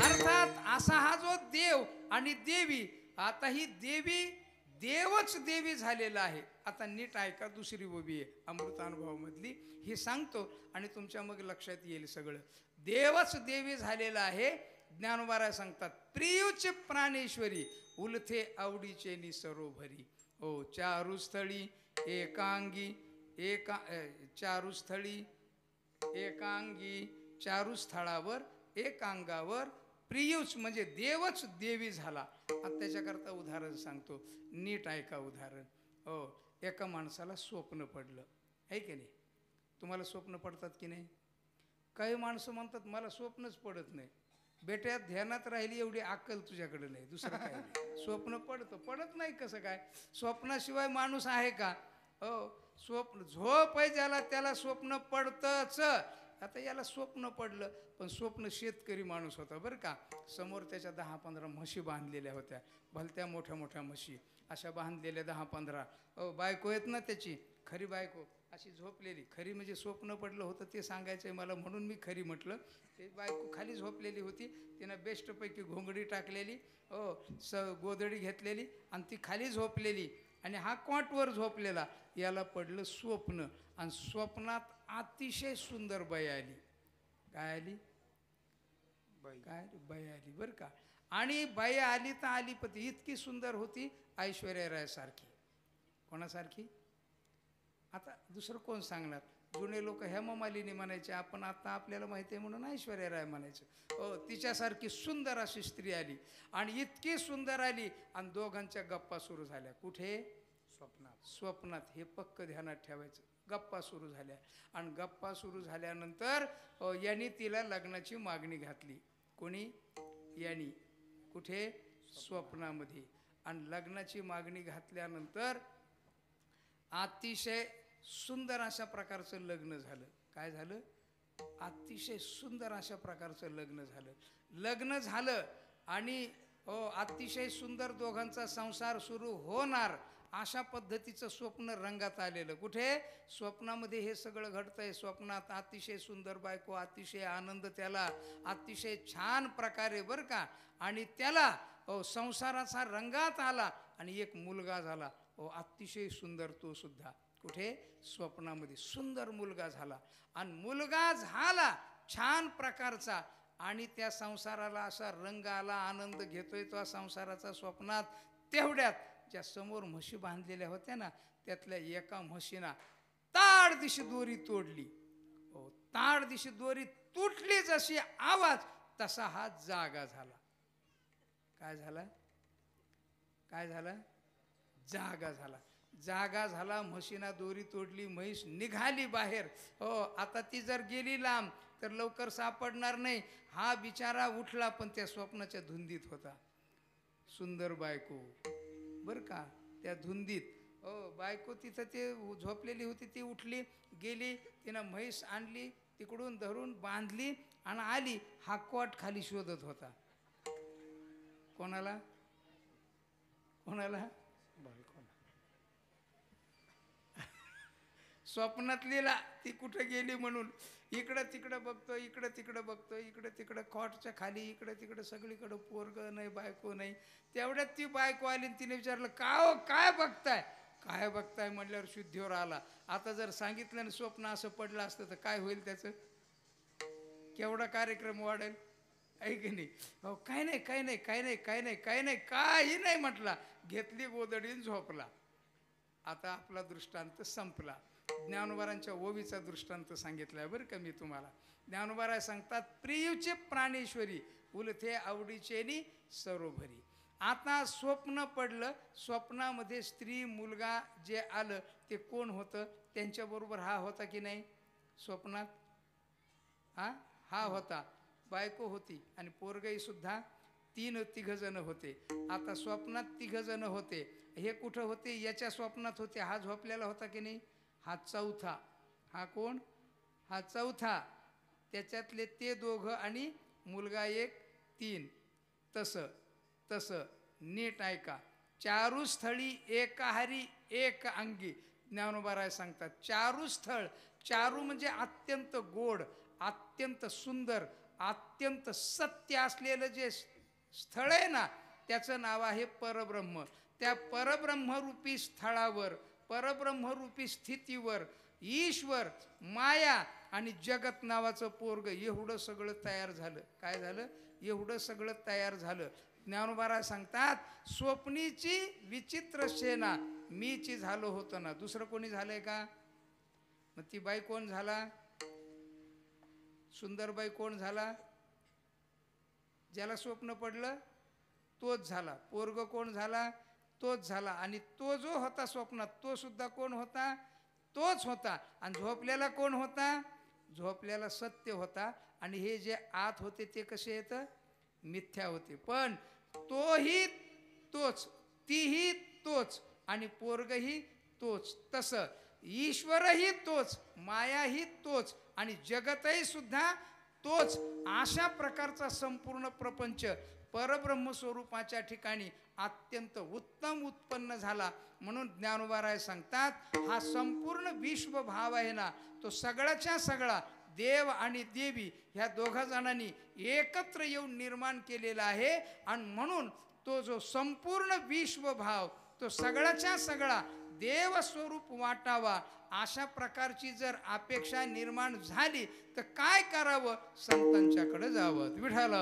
अर्थात असा हा जो देव आणि देवी, आता ही देवी देवच देवी झालेला आहे. आता नीट ऐका, दुसरी उभी आहे अमृतानुभवामधली, ही सांगतो आणि तुमच्या मग लक्षात येईल सगळं. देवच देवी झालेला आहे. ज्ञानोबा सांगतात, प्रियुच प्राणेश्वरी उलथे आवडीचे नि सरोभरी. हो, चारुस्थळी एकांगी चारुस्थळी एकांगी, चारुस्थळावर एकांगावर प्रियुच म्हणजे देवच देवी झाला. आता त्याच्याकरता उदाहरण सांगतो, नीट ऐका उदाहरण. हो, एका माणसाला स्वप्न पडलं आहे की नाही? तुम्हाला स्वप्न पडतात की नाही? काही माणसं म्हणतात मला स्वप्नच पडत नाही. बेट्या, ध्यानात राहिली एवढी अक्कल तुझ्याकडे नाही, दुसरं काय नाही. स्वप्न पडतं, पडत नाही कसं काय? स्वप्नाशिवाय माणूस आहे का? हो, स्वप्न झोप आहे ज्याला, त्याला स्वप्न पडतंच. आता याला स्वप्न पडलं, पण स्वप्न शेतकरी माणूस होता बरं का. समोर त्याच्या 10-15 म्हशी बांधलेल्या होत्या, भलत्या मोठ्या मोठ्या म्हशी अशा बांधलेल्या 10-15. बायको आहेत ना त्याची, खरी बायको अशी झोपलेली. खरी म्हणजे स्वप्न पडलं होतं ते सांगायचं आहे मला, म्हणून मी खरी म्हटलं. ते बायको खाली झोपलेली होती, तिनं बेस्टपैकी घोंगडी टाकलेली, गोदडी घेतलेली आणि ती खाली झोपलेली आणि हा कॉटवर झोपलेला. याला पडलं स्वप्न आणि स्वप्नात अतिशय सुंदर बाई आली. काय आली? काय बाई आली बरं का. आणि बाई आली तर आली, पण ती इतकी सुंदर होती, ऐश्वर्या राय सारखी. कोणासारखी? आता दुसरं कोण सांगणार? जुने लोक हेमा मालिनी म्हणायचे, आपण आता आपल्याला माहिती आहे म्हणून ऐश्वर्या राय म्हणायचं. तिच्यासारखी सुंदर अशी स्त्री आली आणि इतकी सुंदर आली आणि दोघांच्या गप्पा सुरू झाल्या. कुठे? स्वप्नात. स्वप्नात. हे पक्क ध्यानात ठेवायचं. गप्पा सुरू झाल्या आणि गप्पा सुरू झाल्यानंतर यांनी तिला लग्नाची मागणी घातली. कोणी? यांनी. कुठे? स्वप्नामध्ये. आणि लग्नाची मागणी घातल्यानंतर अतिशय सुंदर अशा प्रकारचं लग्न झालं. काय झालं? अतिशय सुंदर अशा प्रकारचं लग्न झालं. लग्न झालं आणि अतिशय सुंदर दोघांचा संसार सुरू होणार अशा पद्धतीचं स्वप्न रंगात आलेलं. कुठे? स्वप्नामध्ये हे सगळं घडतंय. स्वप्नात अतिशय सुंदर बायको, अतिशय आनंद त्याला, अतिशय छान प्रकारे बरं का. आणि त्याला संसाराचा रंगात आला आणि एक मुलगा झाला. अतिशय सुंदर तो सुद्धा. कुठे? स्वप्नामध्ये सुंदर मुलगा झाला. आणि मुलगा झाला छान प्रकारचा आणि त्या संसाराला असा रंग आला, आनंद घेतोय तो संसाराचा स्वप्नात. तेवढ्यात ज्या समोर म्हशी बांधलेल्या होत्या ना, त्यातल्या एका म्हशीना ताड दिशी दोरी तोडली. ताड दिशी दोरी तुटली, जशी आवाज तसा हा जागा झाला. काय झाला? काय झाला? जागा झाला. जागा झाला. म्हशीना दोरी तोडली, म्हैस निघाली बाहेर. आता ती जर गेली लांब तर लवकर सापडणार नाही. हा बिचारा उठला, पण त्या स्वप्नाच्या धुंदीत होता. सुंदर बायको बरं का, त्या धुंदीत बायको तिथं ते झोपलेली होती, ती उठली गेली, तिनं म्हैस आणली, तिकडून धरून बांधली आणि आली. हा कॉट खाली शोधत होता. कोणाला कोणाला स्वप्नातलीला. ती कुठं गेली म्हणून इकडं तिकडं बघतो, इकडं तिकडं बघतो, इकडं तिकडं कॉटच्या खाली, इकडं तिकडं सगळीकडं पोरग नाही, बायको नाही. तेवढ्यात ती बायको आली आणि तिने विचारलं, का हो काय बघताय? काय बघताय म्हणल्यावर शुद्धीवर आला. आता जर सांगितलं ना स्वप्न असं पडलं असतं तर काय होईल त्याचं? केवढा कार्यक्रम वाढेल आहे की नाही? हो काय नाही काय नाही काय नाही काय नाही काय नाही काही नाही म्हटला, घेतली गोदडीन झोपला. आता आपला दृष्टांत संपला. ज्ञानोबारांच्या ओवीचा दृष्टांत सांगितलाय बरं का मी तुम्हाला. ज्ञानोबाराय सांगतात, प्रियूचे प्राणेश्वरी उलथे आवडीचेनी सरोभरी. आता स्वप्न पडलं, स्वप्नामध्ये स्त्री मुलगा जे आलं ते कोण होतं? त्यांच्याबरोबर हा होता की नाही स्वप्नात? हा होता. बायको होती आणि पोरगई सुद्धा 3-3 जण होते. आता स्वप्नात 3 जण होते. हे कुठं होते? याच्या स्वप्नात होते. हा झोपलेला होता की नाही? हा चौथा. हा कोण? हा चौथा. त्याच्यातले ते 2 आणि मुलगा 1, 3. तसं नीट ऐका. चारुस्थळी एकहारी एक अंगी. ज्ञानोबाराय सांगतात, चारुस्थळ. चारू म्हणजे अत्यंत गोड, अत्यंत सुंदर, अत्यंत सत्य असलेलं जे स्थळ आहे ना, त्याचं नाव आहे परब्रह्म. त्या परब्रह्मरूपी स्थळावर, परब्रह्मरूपी स्थितीवर ईश्वर, माया आणि जगत नावाचं पोरग एवढं सगळं तयार झालं. काय झालं? एवढं सगळं तयार झालं. ज्ञानोबाराय सांगतात, स्वप्नीची विचित्र सेना मीची झालो होतो ना. दुसरं कोणी झालंय का? मग ती बाई कोण झाला? सुंदरबाई कोण झाला? ज्याला स्वप्न पडलं तोच झाला. पोरग कोण झाला? तोच झाला. आणि तो जो होता स्वप्नात तो सुद्धा कोण होता? तोच होता. आणि झोपलेला कोण होता? झोपलेला सत्य होता. आणि हे जे आत होते ते कसे येतं? मिथ्या होते. पण तोही तोच, तीही तोच आणि पोरगही तोच. तसं ईश्वरही तोच, मायाही तोच आणि जगतही सुद्धा तोच. अशा प्रकारचा संपूर्ण प्रपंच परब्रह्म स्वरूपाच्या ठिकाणी अत्यंत उत्तम उत्पन्न झाला. म्हणून ज्ञानोबाराय सांगतात, हा संपूर्ण विश्वभाव आहे ना, तो सगळ्याच्या सगळा देव आणि देवी ह्या 2 जणांनी एकत्र येऊन निर्माण केलेला आहे. आणि म्हणून तो जो संपूर्ण विश्वभाव तो सगळ्याच्या सगळा देव स्वरूप वाटावा, अशा प्रकारची जर अपेक्षा निर्माण झाली तर काय करावं? संतांच्याकडे जावं. विठ्ठल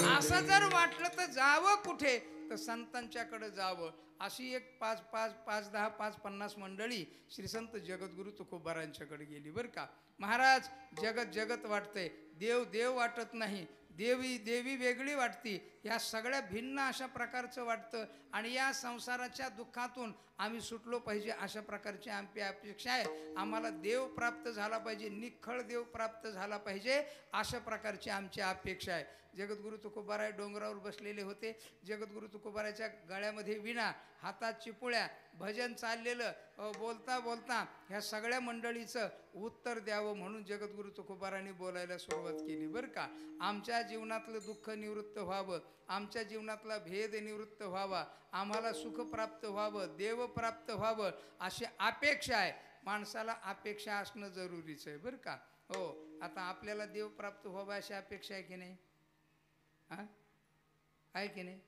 असं जर वाटलं तर जावं कुठे? तर संतांच्याकडे जावं. अशी एक 5-10-5-50 मंडळी श्री संत जगद्गुरु तुकोबारांच्याकडे गेली बरं का. महाराज, जगत जगत वाटतंय, देव देव वाटत नाही, देवी देवी वेगळी वाटती, या सगळ्या भिन्न अशा प्रकारचं वाटतं. आणि या संसाराच्या दुःखातून आम्ही सुटलो पाहिजे अशा प्रकारची आमची अपेक्षा आहे. आम्हाला देव प्राप्त झाला पाहिजे, निखळ देव प्राप्त झाला पाहिजे, अशा प्रकारची आमची अपेक्षा आहे. जगद्गुरु तुकोबाराय डोंगरावर बसलेले होते. जगद्गुरु तुकोबारायच्या गळ्यामध्ये विणा, हातात चिपुळ्या, भजन चाललेलं. बोलता बोलता ह्या सगळ्या मंडळीचं उत्तर द्यावं म्हणून जगद्गुरु तुकोबारांनी बोलायला सुरुवात केली बरं का. आमच्या जीवनातलं दुःख निवृत्त व्हावं, आमच्या जीवनातला भेद निवृत्त व्हावा, आम्हाला सुख प्राप्त व्हावं, देव प्राप्त व्हावं, अशी अपेक्षा आहे. माणसाला अपेक्षा असणं जरुरीचं आहे बरं का. हो, आता आपल्याला देव प्राप्त व्हावं अशी अपेक्षा आहे की नाही? आहे की नाही?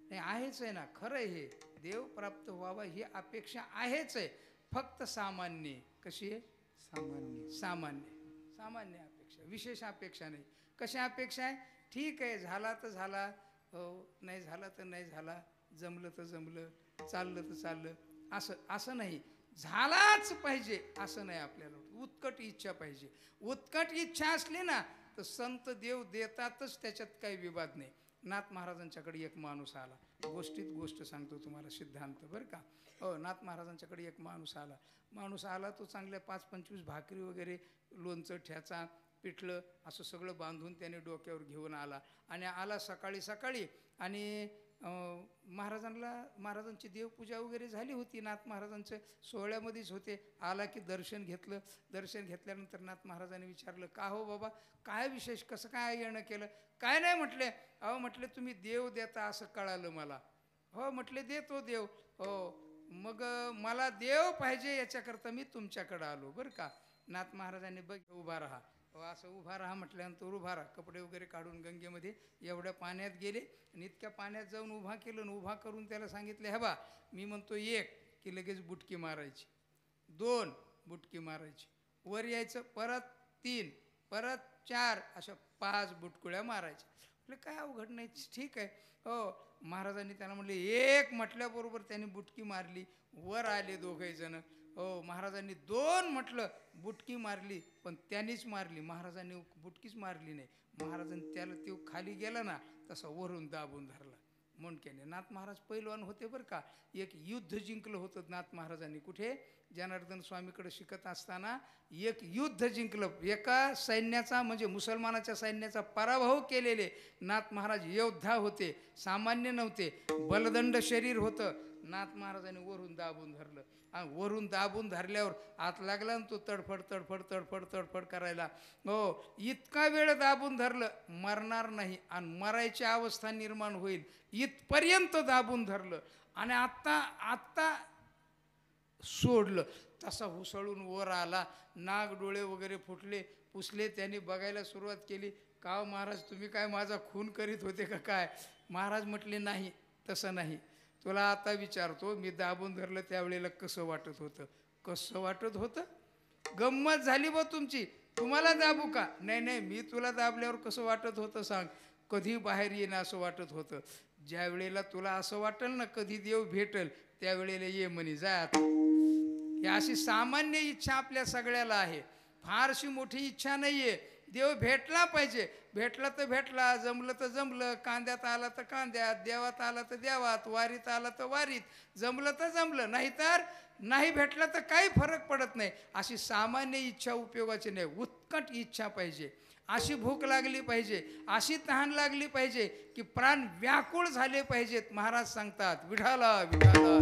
नाही आहेच आहे ना. खरं आहे, हे देव प्राप्त व्हावा ही अपेक्षा आहेच आहे. फक्त सामान्य. कशी आहे? सामान्य सामान्य सामान्य अपेक्षा, विशेष अपेक्षा नाही. कशा अपेक्षा आहे? ठीक आहे, झाला तर झाला, हो, नाही झाला तर नाही झाला, जमलं तर जमलं, चाललं तर चाललं, असं नाही. झालाच पाहिजे असं नाही. आपल्याला उत्कट इच्छा पाहिजे. उत्कट इच्छा असली ना तर संत देव देतातच, त्याच्यात काही विवाद नाही. नाथ महाराजांच्याकडे एक माणूस आला. गोष्टीत गोष्ट सांगतो तुम्हाला, सिद्धांत बरं का. हो, नाथ महाराजांच्याकडे एक माणूस आला. तो चांगल्या 5-25 भाकरी वगैरे, लोणचं, ठ्याचा, पिठलं असं सगळं बांधून त्याने डोक्यावर घेऊन आला. आणि आला सकाळी सकाळी. आणि महाराजांची देवपूजा वगैरे झाली होती. नाथ महाराजांचं सोहळ्यामध्येच होते. आला की दर्शन घेतलं. दर्शन घेतल्यानंतर नाथ महाराजांनी विचारलं, का हो बाबा, काय विशेष, कसं काय येणं केलं? काय नाही म्हटले. अहो म्हटले, तुम्ही देव देता असं कळालं मला. हो म्हटले, देतो देव. हो, मग मला देव पाहिजे, याच्याकरता मी तुमच्याकडं आलो बरं का. नाथ महाराजांनी बघ, उभा राहा. असं उभा राहा म्हटल्यानंतर उभा राहा. कपडे वगैरे काढून गंगेमध्ये एवढ्या पाण्यात गेले आणि इतक्या पाण्यात जाऊन उभा केलं. आणि उभा करून त्याला सांगितले, हे बा, मी म्हणतो 1 की लगेच बुटकी मारायची, 2 बुटकी मारायची, वर यायचं, परत 3, परत 4, अशा 5 बुटकुळ्या मारायच्या. म्हटलं काय अवघड नाही, ठीक आहे. हो, महाराजांनी त्यांना म्हणले 1 म्हटल्याबरोबर त्यांनी बुटकी मारली. वर आले दोघे जण. हो, महाराजांनी 2 म्हटलं, बुटकी मारली, पण त्यांनीच मारली, महाराजांनी बुटकीच मारली नाही. महाराजांनी त्याला तो खाली गेला ना, तसा वरून दाबून धरला मुंडक्याने. नाथ महाराज पैलवान होते बरं का. एक युद्ध जिंकलं होतं नाथ महाराजांनी. कुठे? जनार्दन स्वामीकडे शिकत असताना एक युद्ध जिंकलं. एका सैन्याचा, म्हणजे मुसलमानाच्या सैन्याचा पराभव केलेले नाथ महाराज योद्धा होते, सामान्य नव्हते. बलदंड शरीर होतं. नाथ महाराजांनी वरून दाबून धरलं. आणि वरून दाबून धरल्यावर आत लागला ना तो तडफड तडफड तडफड तडफड करायला. हो, इतका वेळ दाबून धरलं, मरणार नाही आणि मरायची अवस्था निर्माण होईल इथपर्यंत दाबून धरलं. आणि आत्ता सोडलं. तसा हुसळून वर आला. नाक डोळे वगैरे फुटले, पुसले. त्यांनी बघायला सुरुवात केली, का महाराज, तुम्ही काय माझा खून करीत होते का काय? महाराज म्हटले, नाही, तसं नाही. तुला आता विचारतो, मी दाबून धरलं त्यावेळेला कसं वाटत होतं? कसं वाटत होतं? गंमत झाली बा तुमची. तुम्हाला दाबू का? नाही नाही, मी तुला दाबल्यावर कसं वाटत होतं सांग. कधी बाहेर येणं असं वाटत होतं. ज्या वेळेला तुला असं वाटेल ना कधी देव भेटेल, त्यावेळेला ये म्हणे, जा आता. ही अशी सामान्य इच्छा आपल्या सगळ्याला आहे. फारशी मोठी इच्छा नाही आहे. देव भेटला पाहिजे. भेटला तर भेटला, जमलं तर जमलं, कांद्यात आला तर कांद्यात, देवात आला तर देवात, वारीत आला तर वारीत, जमलं तर जमलं, नाहीतर नाही भेटला तर काही फरक पडत नाही. अशी सामान्य इच्छा उपयोगाची नाही. उत्कट इच्छा पाहिजे. अशी भूक लागली पाहिजे, अशी तहान लागली पाहिजे की प्राण व्याकुळ झाले पाहिजेत. महाराज सांगतात, विठाला विठाला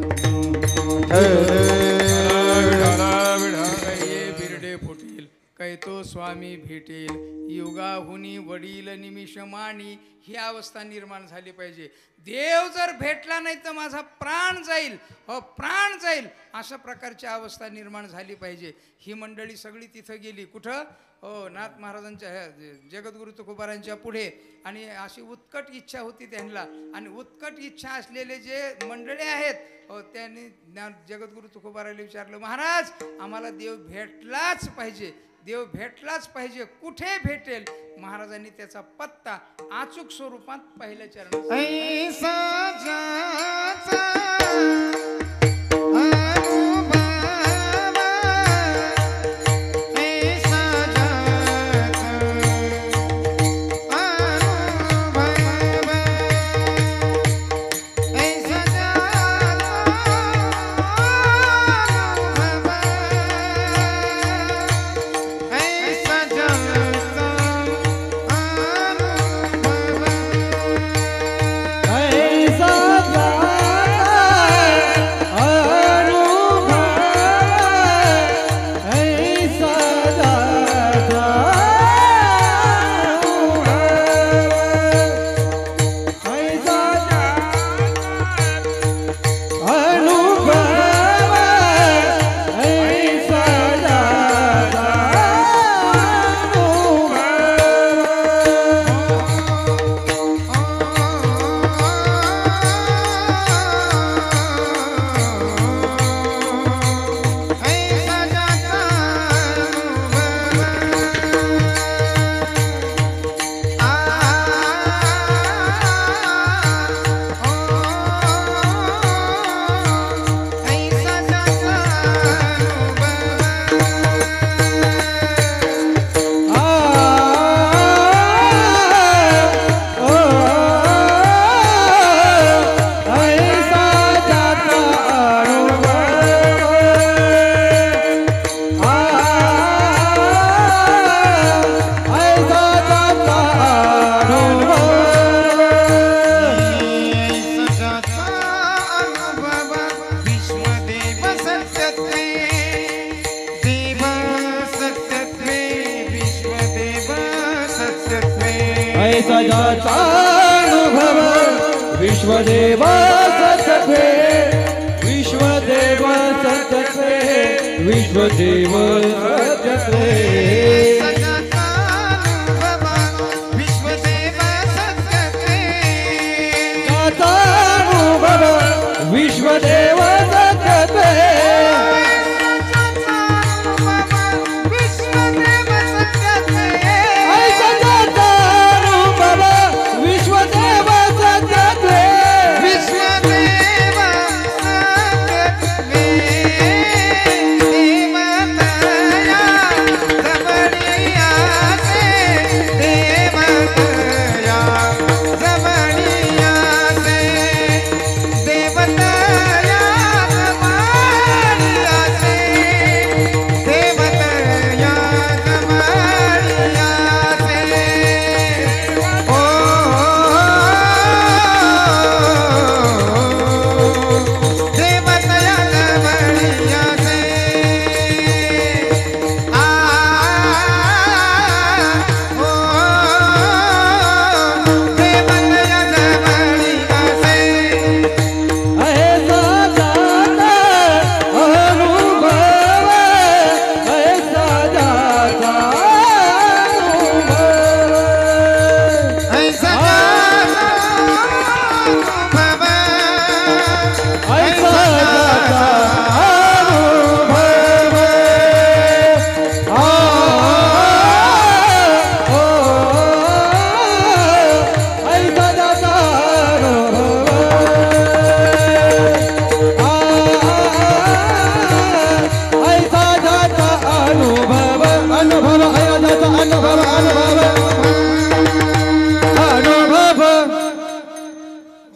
बिरडे फुटेल, कै तो स्वामी भेटेल, युगाहुनी वडील निमिषमानी, ही अवस्था निर्माण झाली पाहिजे. देव जर भेटला नाही तर माझा प्राण जाईल, हो प्राण जाईल, अशा प्रकारची अवस्था निर्माण झाली पाहिजे. ही मंडळी सगळी तिथं गेली. कुठं? हो, नाथ महाराजांच्या जगद्गुरु तुकोबारांच्या पुढे. आणि अशी उत्कट इच्छा होती त्यांना. आणि उत्कट इच्छा असलेले जे मंडळी आहेत, हो, त्यांनी जगद्गुरु तुकोबाराला विचारलं, महाराज आम्हाला देव भेटलाच पाहिजे, देव भेटलाच पाहिजे, कुठे भेटेल? महाराजांनी त्याचा पत्ता अचूक स्वरूपात पहिल्या चरणात सजाचा अनुभव विश्वदेव सत्ये विश्वदेव सत्ये विश्वदेव सत्ये विश्वदेव सत्ये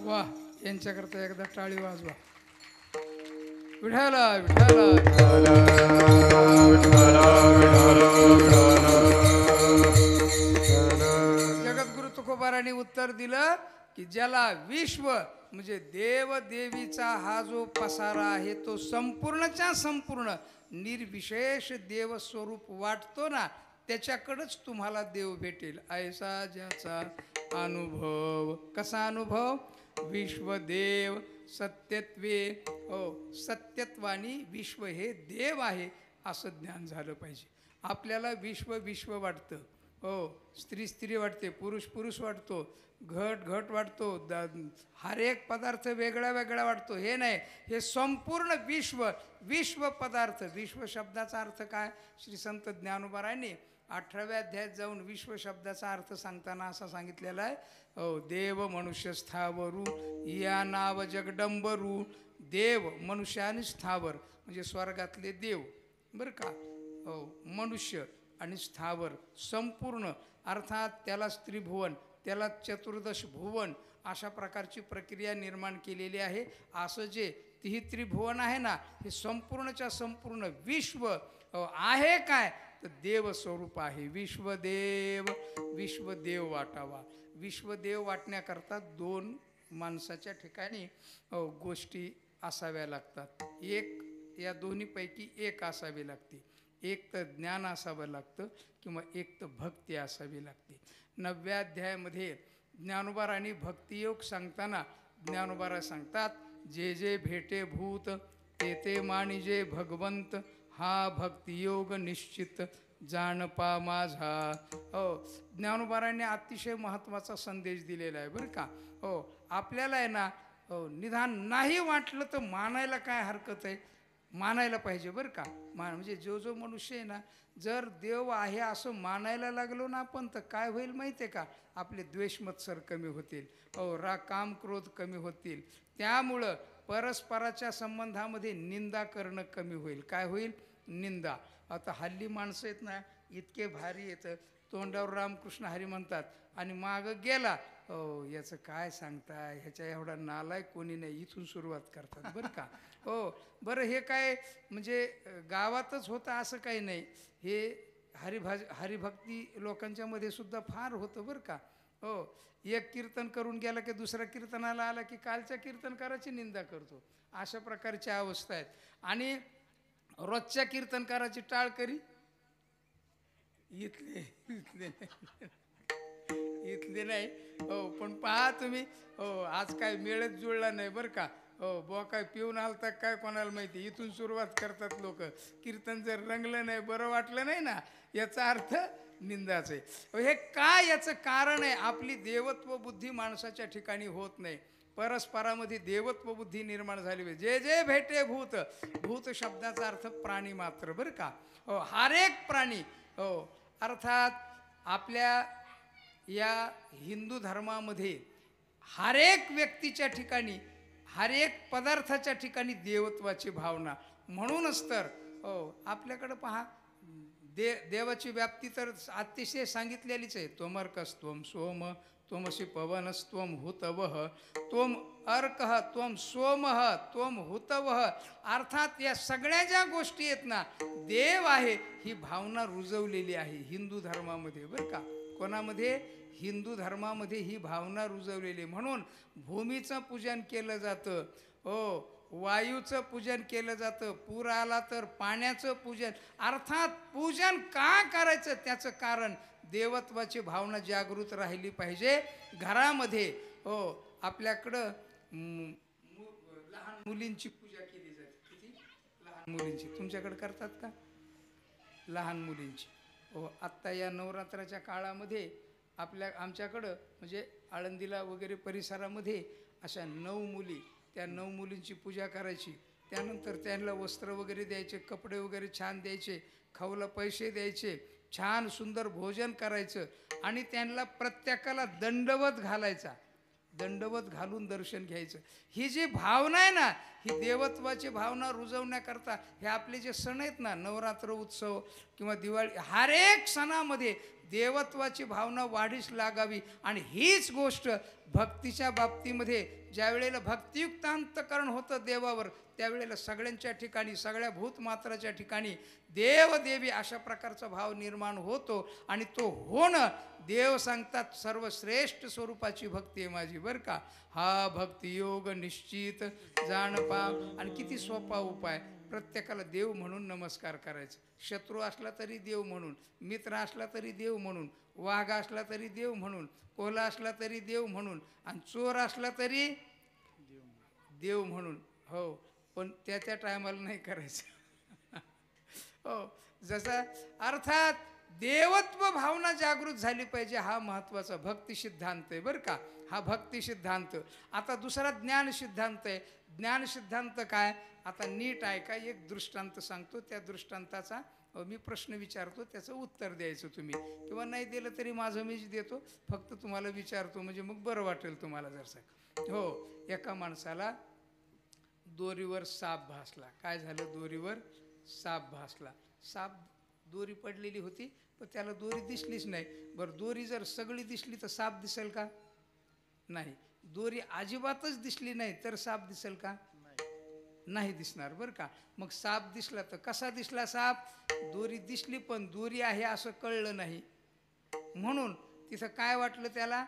वा यांच्याकरता एकदा टाळी वाजवा. विठाला विठाला जगद्गुरु तुकोबारांनी उत्तर दिलं की ज्याला विश्व म्हणजे देव देवीचा हा जो पसारा आहे तो संपूर्णच्या संपूर्ण निर्विशेष देव स्वरूप वाटतो ना त्याच्याकडेच तुम्हाला देव भेटेल. ऐसा ज्याचा अनुभव. कसा अनुभव? विश्वदेव सत्यत्वे. हो, सत्यत्वानी विश्व हे देव आहे असं ज्ञान झालं पाहिजे. आपल्याला विश्व विश्व वाटतं. हो, स्त्री स्त्री वाटते, पुरुष पुरुष वाटतो, घट घट वाटतो, हर एक पदार्थ वेगळा वेगळा वाटतो. हे नाही, हे संपूर्ण विश्व विश्व पदार्थ. विश्व शब्दाचा अर्थ काय? श्री संत ज्ञानोबारांनी 18व्या अध्यायात जाऊन विश्व शब्दाचा अर्थ सांगताना असा सांगितलेला आहे. हो, देव मनुष्य स्थावरू या नाव जगडंबरू. देव मनुष्य आणि स्थावर म्हणजे स्वर्गातले देव बरं का. हो, मनुष्य आणि स्थावर संपूर्ण अर्थात त्याला त्रिभुवन, त्याला चतुर्दश भुवन अशा प्रकारची प्रक्रिया निर्माण केलेली आहे. असं जे तिही त्रिभुवन आहे ना हे संपूर्णच्या संपूर्ण विश्व आहे काय तर देव स्वरूप आहे. विश्वदेव विश्वदेव वाटावा. विश्वदेव वाटण्याकरता दोन माणसाच्या ठिकाणी गोष्टी असाव्या लागतात. एक या दोन्हीपैकी एक असावी लागते. एक तर ज्ञान असावं लागतं किंवा एक तर भक्ती असावी लागते. 9व्या अध्यायामध्ये ज्ञानोबारांनी भक्तियोग सांगताना ज्ञानोबारा सांगतात जे जे भेटे भूत ते ते मानिजे भगवंत हा भक्तियोग निश्चित जाणपा माझा. हो, ज्ञानोबारांनी अतिशय महत्त्वाचा संदेश दिलेला आहे बरं का. हो, आपल्याला आहे ना निदान नाही वाटलं तर मानायला काय हरकत आहे? मानायला पाहिजे बरं का. म्हणजे जो जो मनुष्य आहे ना जर देव आहे असं मानायला लागलो ना आपण तर काय होईल माहिती आहे का? आपले द्वेषमत्सर कमी होतील. हो, काम क्रोध कमी होतील. त्यामुळं परस्पराच्या संबंधामध्ये निंदा करणं कमी होईल. काय होईल? निंदा. आता हल्ली माणसं आहेत ना इतके भारी येतं तोंडावर रामकृष्ण हरी म्हणतात आणि मागं गेला हो याचं काय सांगताय, ह्याच्या एवढा नालायक कोणी नाही, इथून सुरुवात करतात बरं का. हो बरं, हे काय म्हणजे गावातच होतं असं काही नाही. हे हरिभक्ती लोकांच्या मध्ये सुद्धा फार होतं बरं का. हो, एक कीर्तन करून गेला की दुसऱ्या कीर्तनाला आला की कालच्या कीर्तनकाराची निंदा करतो. अशा प्रकारच्या अवस्था आहेत. आणि रोजच्या कीर्तनकाराची टाळ करी इथले इथले नाही हो, पण पहा तुम्ही हो, आज काय मेळच जुळला नाही बरं का हो. बुवा काय पिऊन आलता काय कोणाला माहिती. इथून सुरुवात करतात लोक. कीर्तन जर रंगलं नाही, बरं वाटलं नाही ना, याचा अर्थ निंदाच आहे. हे काय याचं कारण आहे? आपली देवत्व बुद्धी माणसाच्या ठिकाणी होत नाही. परस्परामध्ये देवत्व बुद्धी निर्माण झाली पाहिजे. जे जे भेटे भूत, भूत शब्दाचा अर्थ प्राणी मात्र बरं का हो. हर एक प्राणी हो. अर्थात आपल्या या हिंदू धर्मामध्ये हर एक व्यक्तीच्या ठिकाणी, हर एक पदार्थाच्या ठिकाणी देवत्वाची भावना. म्हणूनच तर हो आपल्याकडं पहा देवाची व्याप्ती तर अतिशय सांगितलेलीच आहे. त्वमर्कस्त्वम सोम, त्वमसि पवनस्त्वम हुतवः, त्वम अर्कः त्वम सोमः त्वम हुतवः. अर्थात या सगळ्या ज्या गोष्टी आहेत ना, देव आहे ही भावना रुजवलेली आहे हिंदू धर्मामध्ये बरं का. कोणामध्ये? हिंदू धर्मामध्ये ही भावना रुजवलेली. म्हणून भूमीचं पूजन केलं जातं हो, वायूचं पूजन केलं जातं, पूर आला तर पाण्याचं पूजन. अर्थात पूजन का करायचं त्याचं कारण देवत्वाची भावना जागृत राहिली पाहिजे घरामध्ये हो. आपल्याकडं लहान मुलींची पूजा केली जाते. किती? लहान मुलींची. तुमच्याकडे करतात का? लहान मुलींची हो. आत्ता या नवरात्राच्या काळामध्ये आमच्याकडं म्हणजे आळंदीला वगैरे परिसरामध्ये अशा 9 मुली, त्या 9 मुलींची पूजा करायची. त्यानंतर त्यांना वस्त्र वगैरे द्यायचे, कपडे वगैरे छान द्यायचे, खाऊला पैसे द्यायचे, छान सुंदर भोजन करायचं आणि त्यांना प्रत्येकाला दंडवत घालायचा. दंडवत घालून दर्शन घ्यायचं. ही जी भावना आहे ना, ही देवत्वाची भावना रुजवण्याकरता हे आपले जे सण आहेत ना, नवरात्र उत्सव किंवा दिवाळी, हर एक सणामध्ये देवत्वाची भावना वाढीस लागावी. आणि हीच गोष्ट भक्तीच्या बाबतीमध्ये ज्या वेळेला भक्तियुक्त अंतःकरण होतं देवावर, त्यावेळेला सगळ्यांच्या ठिकाणी, सगळ्या भूतमात्राच्या ठिकाणी देवदेवी अशा प्रकारचा भाव निर्माण होतो. आणि तो होणं, देव सांगतात सर्वश्रेष्ठ स्वरूपाची भक्ती आहे माझी बरं का. हा भक्तियोग निश्चित जाणपा. आणि किती सोपा उपाय. प्रत्येकाला देव म्हणून नमस्कार करायचं. शत्रू असला तरी देव म्हणून, मित्र असला तरी देव म्हणून, वाघ असला तरी देव म्हणून, कोल्हा असला तरी देव म्हणून, आणि चोर असला तरी देव म्हणून हो. पण त्या टायमाला नाही करायचं हो. जसं अर्थात देवत्व भावना जागृत झाली पाहिजे. हा महत्त्वाचा भक्ती सिद्धांत आहे बरं का. हा भक्ती सिद्धांत. आता दुसरा ज्ञान सिद्धांत आहे. ज्ञान सिद्धांत काय? आता नीट आहे का, एक दृष्टांत सांगतो. त्या दृष्टांताचा मी प्रश्न विचारतो, त्याचं उत्तर द्यायचं तुम्ही, किंवा नाही दिलं तरी माझं मीच देतो. फक्त तुम्हाला विचारतो म्हणजे मग बरं वाटेल तुम्हाला जरसं हो. एका माणसाला दोरीवर साप भासला. काय झालं? दोरीवर साप भासला. साप दोरी पडलेली होती पण त्याला दोरी दिसलीच नाही. बरं, दोरी जर सगळी दिसली तर साप दिसेल का? नाही. दोरी अजिबातच दिसली नाही तर साप दिसेल का? नाही दिसणार बरं का. मग साप दिसला तर कसा दिसला साप? दोरी दिसली पण दोरी आहे असं कळलं नाही, म्हणून तिथं काय वाटलं त्याला?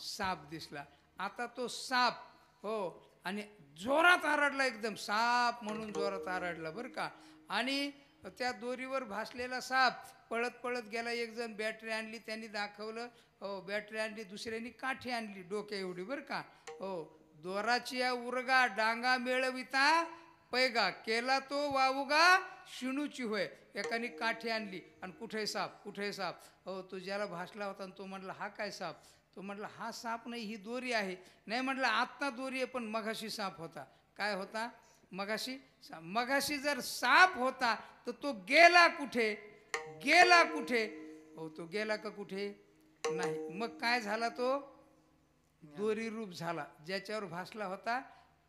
साप दिसला. आता तो साप हो आणि जोरात आरडला, एकदम साप म्हणून जोरात आरडला बरं का. आणि त्या दोरीवर भासलेला साप पळत पळत गेला. एक जण बॅटरी आणली, त्यांनी दाखवलं हो, बॅटरी आणली. दुसऱ्यांनी काठी आणली डोक्या एवढी बरं का हो. दोराची या उरगा डांगा मेळविता पैगा, केला तो वावुगा शिणूची होय. एकाने काठी आणली आणि कुठे साप, कुठे साप हो. तो ज्याला भासला होता आणि तो म्हटला हा काय साप? तो म्हटला हा साप नाही, ही दोरी आहे. नाही म्हटलं आत्ता दोरी आहे, पण मगाशी साप होता. काय होता? मगाशी साप. मगाशी जर साप होता तर तो गेला कुठे? गेला कुठे हो? तो गेला का कुठे? नाही. मग काय झाला? तो दोरी रूप झाला. ज्याच्यावर भासला होता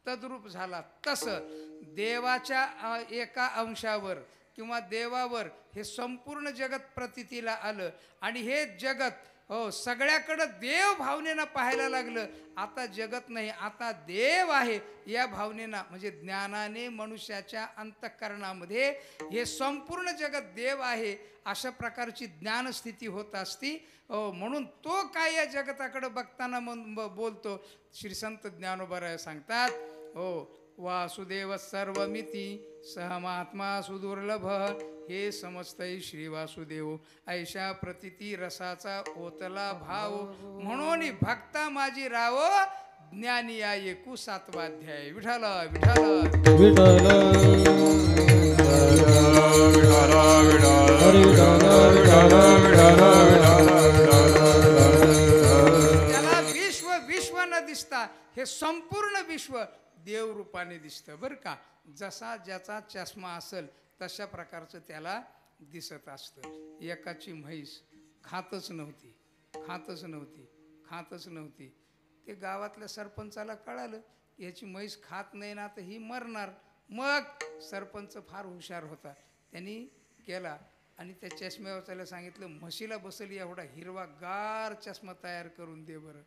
तद्रूप झाला. तसं देवाच्या एका अंशावर किंवा देवावर हे संपूर्ण जगत प्रतीतीला आलं आणि हे जगत हो सगळ्याकडं देव भावनेनं पाहायला लागलं. आता जगत नाही, आता देव आहे या भावनेनं, म्हणजे ज्ञानाने मनुष्याच्या अंतःकरणामध्ये हे संपूर्ण जगत देव आहे अशा प्रकारची ज्ञानस्थिती होत असती हो. म्हणून तो काय या जगताकडे बघताना बोलतो. श्री संत ज्ञानोबा सांगतात हो, वासुदेव सर्वमिती सहमात्मा सुदुर्लभ हे समजतय श्री वासुदेव ऐशा प्रतिती रसाचा ओतला भाव म्हणून भक्ता माझी राव ज्ञानी या एकू सातवाध्याय विठाल विठाल विठ्ठल हरी त्याला विश्व विश्व न दिसता हे संपूर्ण विश्व देव रूपाने दिसतं बरं का. जसा ज्याचा चष्मा असेल तशा प्रकारचं त्याला दिसत असतं. एकाची म्हैस खातच नव्हती खातच नव्हती खातच नव्हती. ते गावातल्या सरपंचाला कळालं याची म्हैस खात नाही ना तर ही मरणार. मग सरपंच फार हुशार होता. त्यांनी केला आणि त्या चष्म्यावर सांगितलं म्हशीला बसेल एवढा हिरवा गार चष्मा तयार करून दे बरं.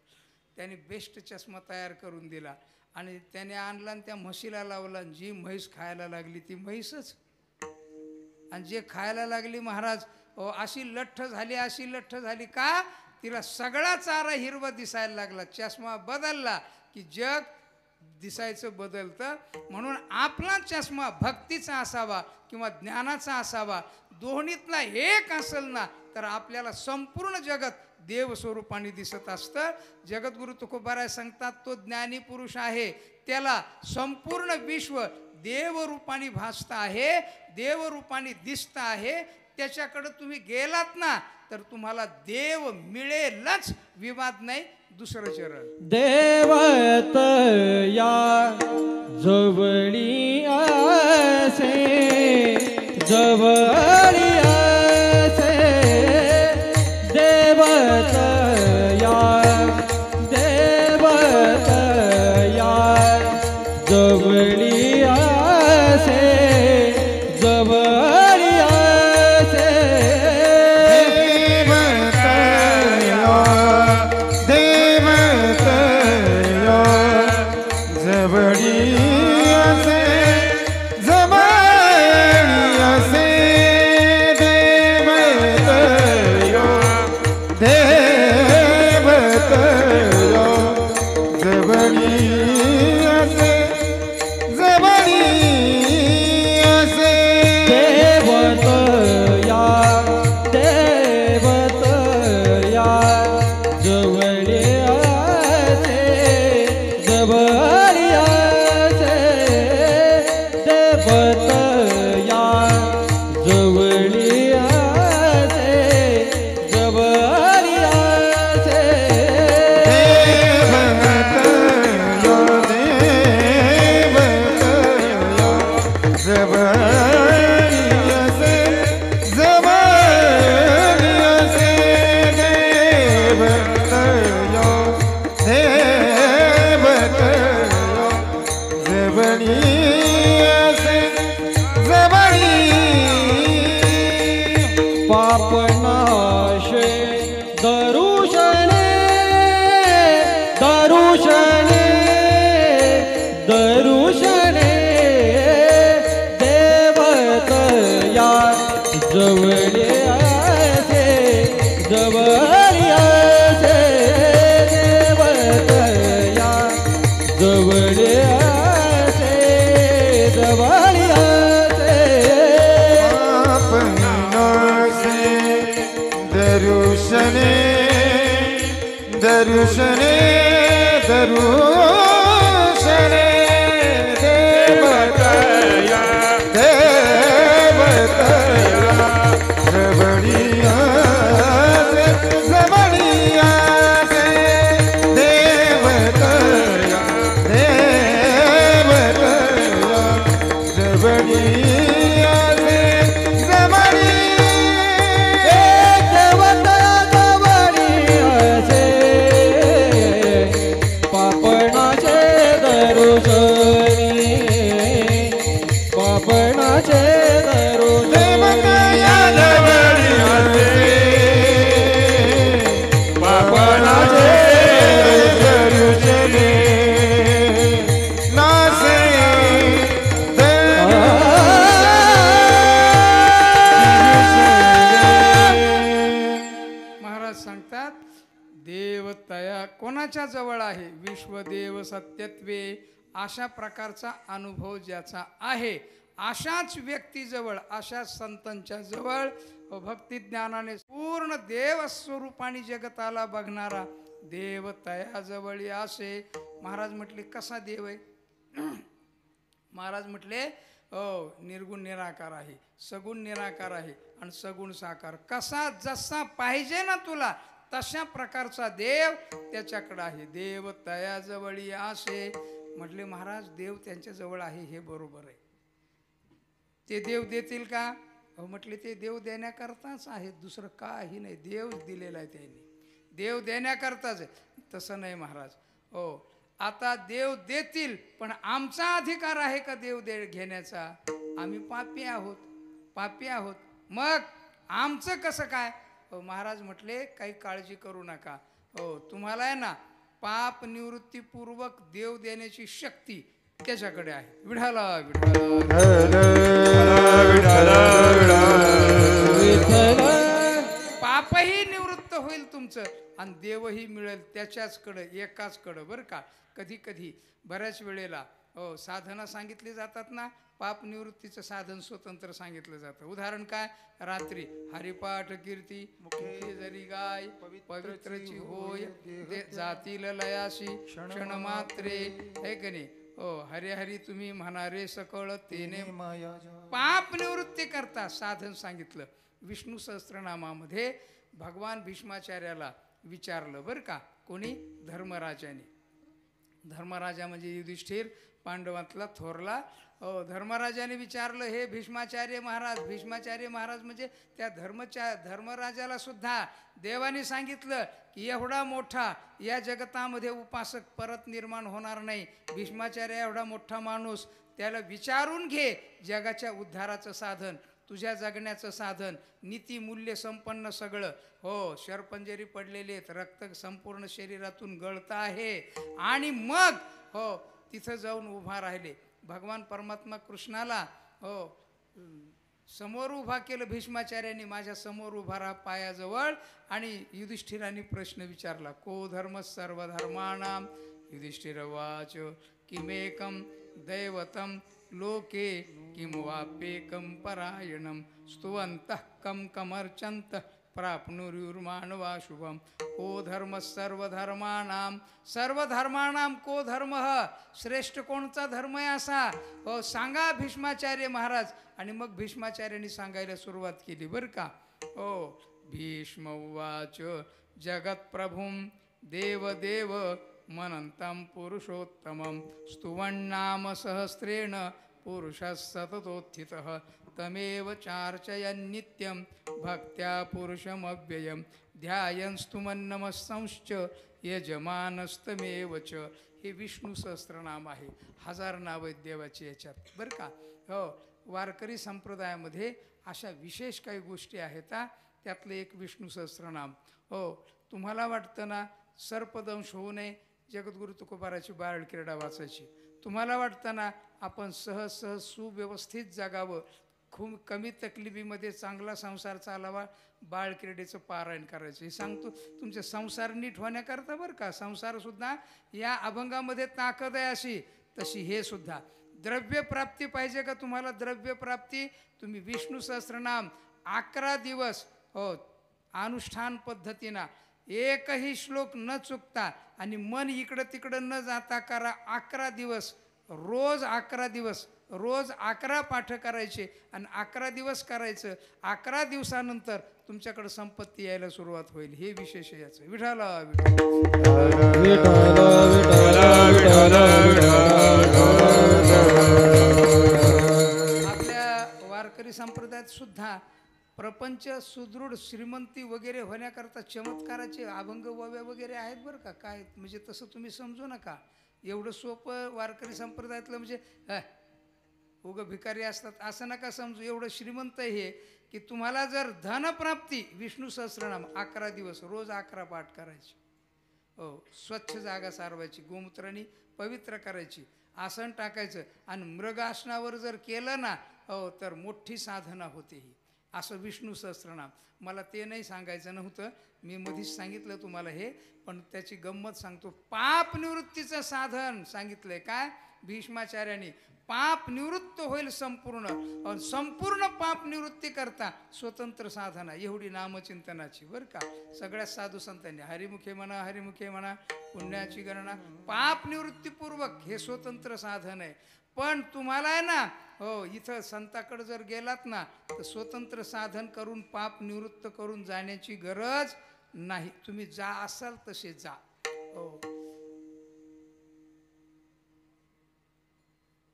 त्याने बेस्ट चष्मा तयार करून दिला आणि त्याने आणला आणि त्या म्हशीला लावला. आणि जी म्हैस खायला लागली ती म्हैसच आणि जे खायला लागली महाराज अशी लठ्ठ झाली अशी लठ्ठ झाली का तिला सगळा चारा हिरवा दिसायला लागला. चष्मा बदलला की जग दिसायचं बदलतं. म्हणून आपला चष्मा भक्तीचा असावा किंवा ज्ञानाचा असावा. दोन्हीतला एक असेल ना तर आपल्याला संपूर्ण जगत देव स्वरूपाने दिसत असतं. जगद्गुरु तुकोबाराय सांगतात तो ज्ञानी पुरुष आहे त्याला संपूर्ण विश्व देवरूपाने भासतं आहे देवरूपाने दिसतं आहे. त्याच्याकडे तुम्ही गेलात ना तर तुम्हाला देव मिळेलच. विवाद नाही. दुसरं चरण देवत या जवळी असे जवळी असे देवत या देवत या जवळी असे जवळी असे पापनाशे दरुशने दरुशने दरुशने देवत या जवळी असे जवळी असे देवत या जवळी असे जवळी दरुशने दरुशने दरुशने देवतया देवतया जवळिया जवळिया देवतया देवतया जवळिया पापणाचे दरुशने पापणाचे दरुशने नासे महाराज सांगतात देवतया कोणाच्या जवळ आहे. विश्वदेव सत्यत्वे अशा प्रकारचा अनुभव ज्याचा आहे अशाच व्यक्तीजवळ अशाच संतांच्या जवळ भक्ती ज्ञानाने पूर्ण देव स्वरूपाने जगताला बघणारा देव तयाजवळी असे. महाराज म्हटले कसा देव आहे? महाराज म्हटले निर्गुण निराकार आहे, सगुण निराकार आहे आणि सगुण साकार. कसा जसा पाहिजे ना तुला तशा प्रकारचा देव त्याच्याकडे आहे. देव तयाजवळी असे. म्हटले महाराज देव त्यांच्या जवळ आहे हे बरोबर आहे. ते देव देतील का? म्हटले ते देव देण्याकरताच आहेत, दुसरं काही नाही. देव दिलेला आहे त्यांनी, देव देण्याकरताच आहे. तसं नाही महाराज. आता देव देतील पण आमचा अधिकार आहे का देव घेण्याचा? आम्ही पापी आहोत, पापी आहोत. मग आमचं कसं काय? महाराज म्हटले काही काळजी करू नका. तुम्हाला आहे ना पाप निवृत्तीपूर्वक देव देण्याची शक्ती त्याच्याकडे आहे. विठाला पापही निवृत्त होईल तुमचं आणि देवही मिळेल त्याच्याचकडं, एकाचकडं. बरं का? कधी कधी बऱ्याच वेळेला साधना सांगितली जातात ना, पाप निवृत्तीचं साधन स्वतंत्र सांगितलं जातं. उदाहरण काय? रात्री हरिपाठ कीर्ती मुखे जरी गाय पवित्रची होय जातील लयाशी क्षण मात्रे. हे की नाही? हरे हरी तुम्ही म्हणारे सकळ तेने पाप निवृत्ती करता साधन सांगितलं. विष्णू सहस्त्रनामामध्ये भगवान भीष्माचार्याला विचारलं बरं का, कोणी? धर्मराजाने. धर्मराजा म्हणजे युधिष्ठिर, पांडवातला थोरला. धर्मराजाने विचारलं, हे भीष्माचार्य महाराज. भीष्माचार्य महाराज म्हणजे त्या धर्मराजाला सुद्धा देवाने सांगितलं की एवढा मोठा या जगतामध्ये उपासक परत निर्माण होणार नाही. भीष्माचार्य एवढा मोठा माणूस, त्याला विचारून घे जगाच्या उद्धाराचं साधन, तुझ्या जगण्याचं साधन, नीती मूल्य संपन्न सगळं. शरपंजरी पडलेले आहेत, रक्त संपूर्ण शरीरातून गळतं आहे. आणि मग तिथं जाऊन उभा राहिले. भगवान परमात्मा कृष्णाला समोर उभा केलं भीष्माचार्यांनी, माझ्या समोर उभा राहा पायाजवळ. आणि युधिष्ठिरांनी प्रश्न विचारला, को धर्म सर्वधर्माणां? युधिष्ठिरवाच किमेकं दैवतं लोके किं वाप्येकं परायणं स्तुवन्तः कं कमर्चन्तः प्राप्नुर्युर्मानवा शुभम. को धर्म सर्वधर्माणां? सर्वधर्माणां को धर्म? श्रेष्ठ कोणता धर्म आहे असा? सांगा भीष्माचार्य महाराज. आणि मग भीष्माचार्यांनी सांगायला सुरुवात केली बरं का. भीष्म उवाच जगत्प्रभुं देवदेव मनन्तं पुरुषोत्तमं स्तुवन्नाम सहस्रेण पुरुषः सततोत्थितः तमेव चार्चयन्नित्यं भक्त्या पुरुषमव्ययं ध्यायन् स्तुमन्नमस्संश्च यजमानस्तमेव च. हे विष्णू सहस्त्रनाम आहे. 1000 नाव आहेत देवाची याच्यात बरं का. वारकरी संप्रदायामध्ये अशा विशेष काही गोष्टी आहेत. त्यातलं एक विष्णू सहस्त्रनाम. तुम्हाला वाटतं ना सर्पदंश होऊ नये, जगद्गुरु तुकोबाराची बाळ क्रीडा वाचायची. तुम्हाला वाटतं ना आपण सहज सहज सुव्यवस्थित जगावं, खूप कमी तकलिफीमध्ये चांगला संसार चालावा, बाळ क्रीडेचं पारायण करायचं. हे सांगतो तुमचे संसार नीट होण्याकरता बरं का. संसारसुद्धा या अभंगामध्ये ताकद आहे अशी. तशी हे सुद्धा द्रव्य प्राप्ती पाहिजे का तुम्हाला? द्रव्य प्राप्ती तुम्ही विष्णू सहस्त्रनाम 11 दिवस अनुष्ठान पद्धतीनं एकही श्लोक न चुकता आणि मन इकडं तिकडं न जाता करा. 11 दिवस, रोज 11 दिवस, रोज 11 पाठ करायचे आणि 11 दिवस करायचं. 11 दिवसानंतर तुमच्याकडे संपत्ती यायला सुरुवात होईल. हे विशेष आहे याचं. विठाला आपल्या वारकरी संप्रदायात सुद्धा प्रपंच सुदृढ श्रीमंती वगैरे होण्याकरता चमत्काराचे अभंग वव्या वगैरे आहेत बरं का. काय म्हणजे तसं तुम्ही समजू नका. एवढं सोपं वारकरी संप्रदायातलं म्हणजे उगं भिकारी असतात असं नका समजू. एवढं श्रीमंत हे की तुम्हाला जर धनप्राप्ती विष्णू सहस्त्रनाम 11 दिवस रोज 11 पाठ करायची. स्वच्छ जागा सारवायची, गोमूत्राने पवित्र करायची, आसन टाकायचं आणि मृगासनावर जर केलं ना तर मोठी साधना होते. ही असं विष्णू सहस्त्रनाम. मला ते नाही सांगायचं नव्हतं, मी मधीच सांगितलं तुम्हाला हे, पण त्याची गंमत सांगतो. पाप निवृत्तीचं साधन सांगितलंय काय? भीष्माचार्याने पाप निवृत्त होईल संपूर्ण. संपूर्ण पाप निवृत्ती करता स्वतंत्र साधना एवढी नामचिंतनाची बरं का. सगळ्या साधू संतांनी हरिमुखे म्हणा पुण्याची गणना पाप निवृत्तीपूर्वक हे स्वतंत्र साधन आहे. पण तुम्हाला आहे ना हो इथं संताकडे जर गेलात ना तर स्वतंत्र साधन करून पाप निवृत्त करून जाण्याची गरज नाही. तुम्ही जा असाल तसे जा. हो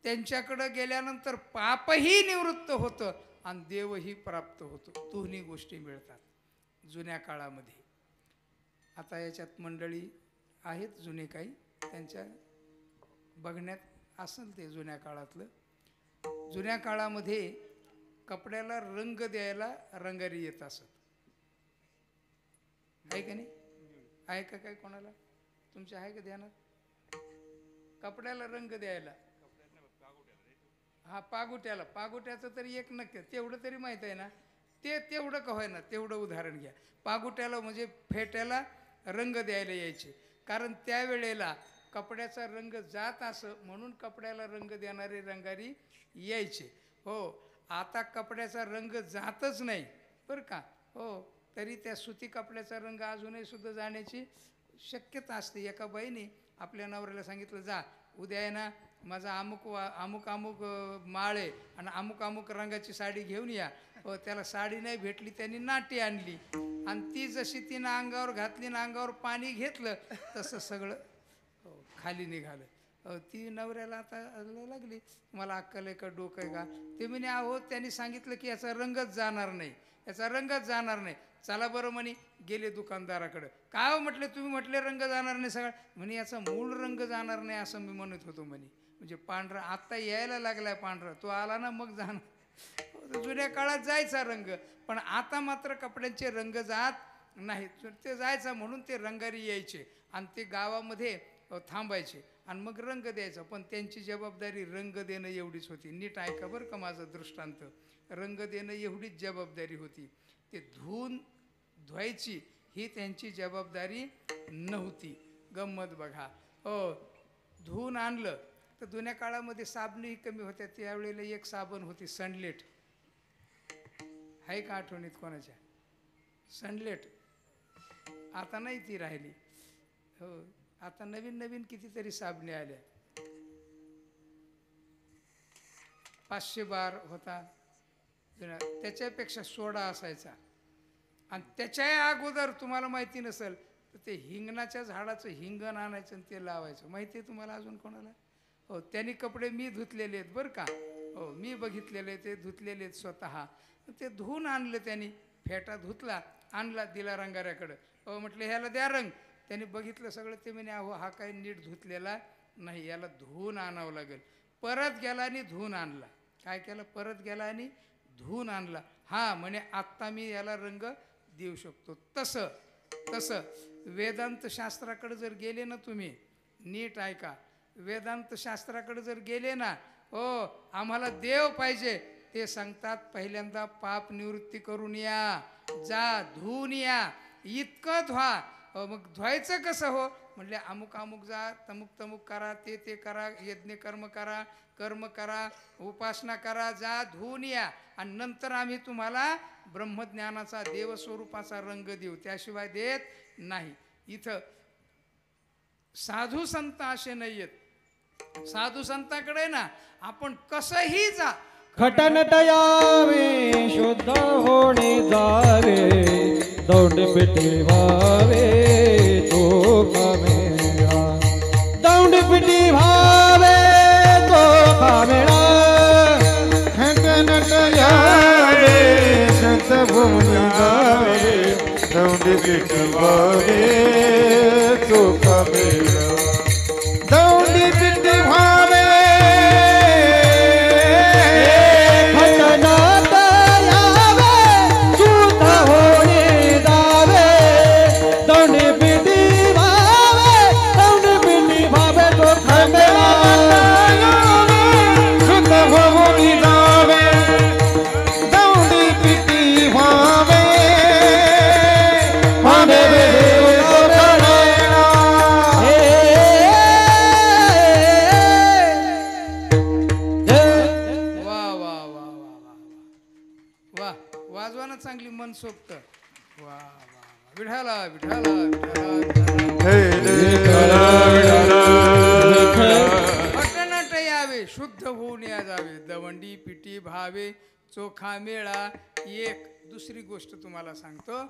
त्यांच्याकडे गेल्यानंतर पापही निवृत्त होतं आणि देवही प्राप्त होतो. दोन्ही गोष्टी मिळतात जुन्या काळामध्ये. आता याच्यात मंडळी आहेत जुने काही त्यांच्या बघण्यात असेल ते जुन्या काळातलं. जुन्या काळामध्ये कपड्याला रंग द्यायला रंगारी येत असत. आहे का नाही? आहे का काय कोणाला तुमच्या आहे का ध्यानात? कपड्याला रंग द्यायला हा पागुट्याचं तरी एक नक्की तेवढं तरी माहीत आहे ना. तेवढं का होय ना तेवढं उदाहरण घ्या. पागुट्याला म्हणजे फेट्याला रंग द्यायला यायचे. कारण त्यावेळेला कपड्याचा रंग जात असं म्हणून कपड्याला रंग देणारे रंगारी यायचे. हो आता कपड्याचा रंग जातच नाही बरं का. हो तरी त्या सुती कपड्याचा रंग अजूनही सुद्धा जाण्याची शक्यता असते. एका बाईने आपल्या नवऱ्याला सांगितलं जा उद्या आहे ना माझा अमुक माळ आहे आणि अमुक रंगाची साडी घेऊन या. त्याला साडी नाही भेटली त्यांनी नाटी आणली आणि ती जशी तिनं अंगावर घातली ना अंगावर पाणी घेतलं तसं सगळं खाली निघालं. ती नवऱ्याला आता लागली मला अक्कल आहे का डोकं आहे का. ते म्हणे अहो त्यांनी सांगितलं की याचा रंगच जाणार नाही. चला बरं म्हणे गेले दुकानदाराकडं. काय हो म्हटले तुम्ही म्हटले रंग जाणार नाही सगळं. म्हणे याचा मूळ रंग जाणार नाही असं मी म्हणत होतो म्हणे. म्हणजे पांढरा आत्ता यायला लागलाय पांढरा तो आला ना मग जाणार. जुन्या काळात जायचा रंग पण आता मात्र कपड्यांचे रंग जात नाहीत. ते जायचा म्हणून ते रंगारी यायचे आणि ते गावामध्ये थांबायचे आणि मग रंग द्यायचा. पण त्यांची जबाबदारी रंग देणं एवढीच होती. नीट ऐका बरं का माझं दृष्टांत. रंग देणं एवढीच जबाबदारी होती. ते धुवायची ही त्यांची जबाबदारी नव्हती. गंमत बघा. हो धुवून आणलं तर जुन्या काळामध्ये साबणही कमी होत्या. त्यावेळेला एक साबण होती सनलेट. आहे का आठवणीत कोणाच्या? सनलेट आता नाही ती राहिली. हो आता नवीन कितीतरी साबणे आल्या. 500 बार होता त्याच्यापेक्षा सोडा असायचा. आणि त्याच्या अगोदर तुम्हाला माहिती नसेल तर ते हिंगणाच्या झाडाचं हिंगण आणायचं आणि ते लावायचं. माहिती आहे तुम्हाला अजून कोणाला? हो त्यांनी कपडे मी धुतलेले आहेत बरं का. हो मी बघितलेले ते धुतलेले आहेत स्वतः. ते धुवून आणलं त्यांनी. फेटा धुतला आणला दिला रंगाऱ्याकडं. हो म्हटलं ह्याला द्या रंग. त्यांनी बघितलं सगळं. ते म्हणे अहो हा काही नीट धुतलेला नाही याला धुवून आणावं लागेल. परत गेला आणि धुवून आणला. काय केलं? परत गेला आणि धुवून आणला. हा म्हणे आत्ता मी याला रंग देऊ शकतो. तसं वेदांत शास्त्राकडे जर गेले ना तुम्ही नीट ऐका. वेदांत शास्त्राकडे जर गेले ना हो आम्हाला देव पाहिजे ते सांगतात पहिल्यांदा पाप निवृत्ती करून या. जा धुवून या. इतकं धुवा. मग धुवायचं कसं हो म्हटले अमुक जा तमुक करा ते करा यज्ञ कर्म करा उपासना करा जा धुवून या आणि नंतर आम्ही तुम्हाला ब्रह्मज्ञानाचा देवस्वरूपाचा रंग देऊ. त्याशिवाय देत नाही. इथं साधू संत असे नाही आहेत. साधू संताकडे ना आपण कसंही जा खटनट यावे शुद्ध होणे जावे दौंड पिटी व्हावे तो कामेळा दौंड पिटी व्हावे तो कामेळा खटनट यावे संत भूमी गावे दौंड पिटी व्हावे तो कामेळा दौंड पिटी व्हावे मनसोक्त. वा वा वा. विठाला विठाला विठाला हे विठ्ठला पटनट यावे शुद्ध होऊन या जावे दवंडी पिटी भावे चोखा मेळा. एक दुसरी गोष्ट तुम्हाला सांगतो.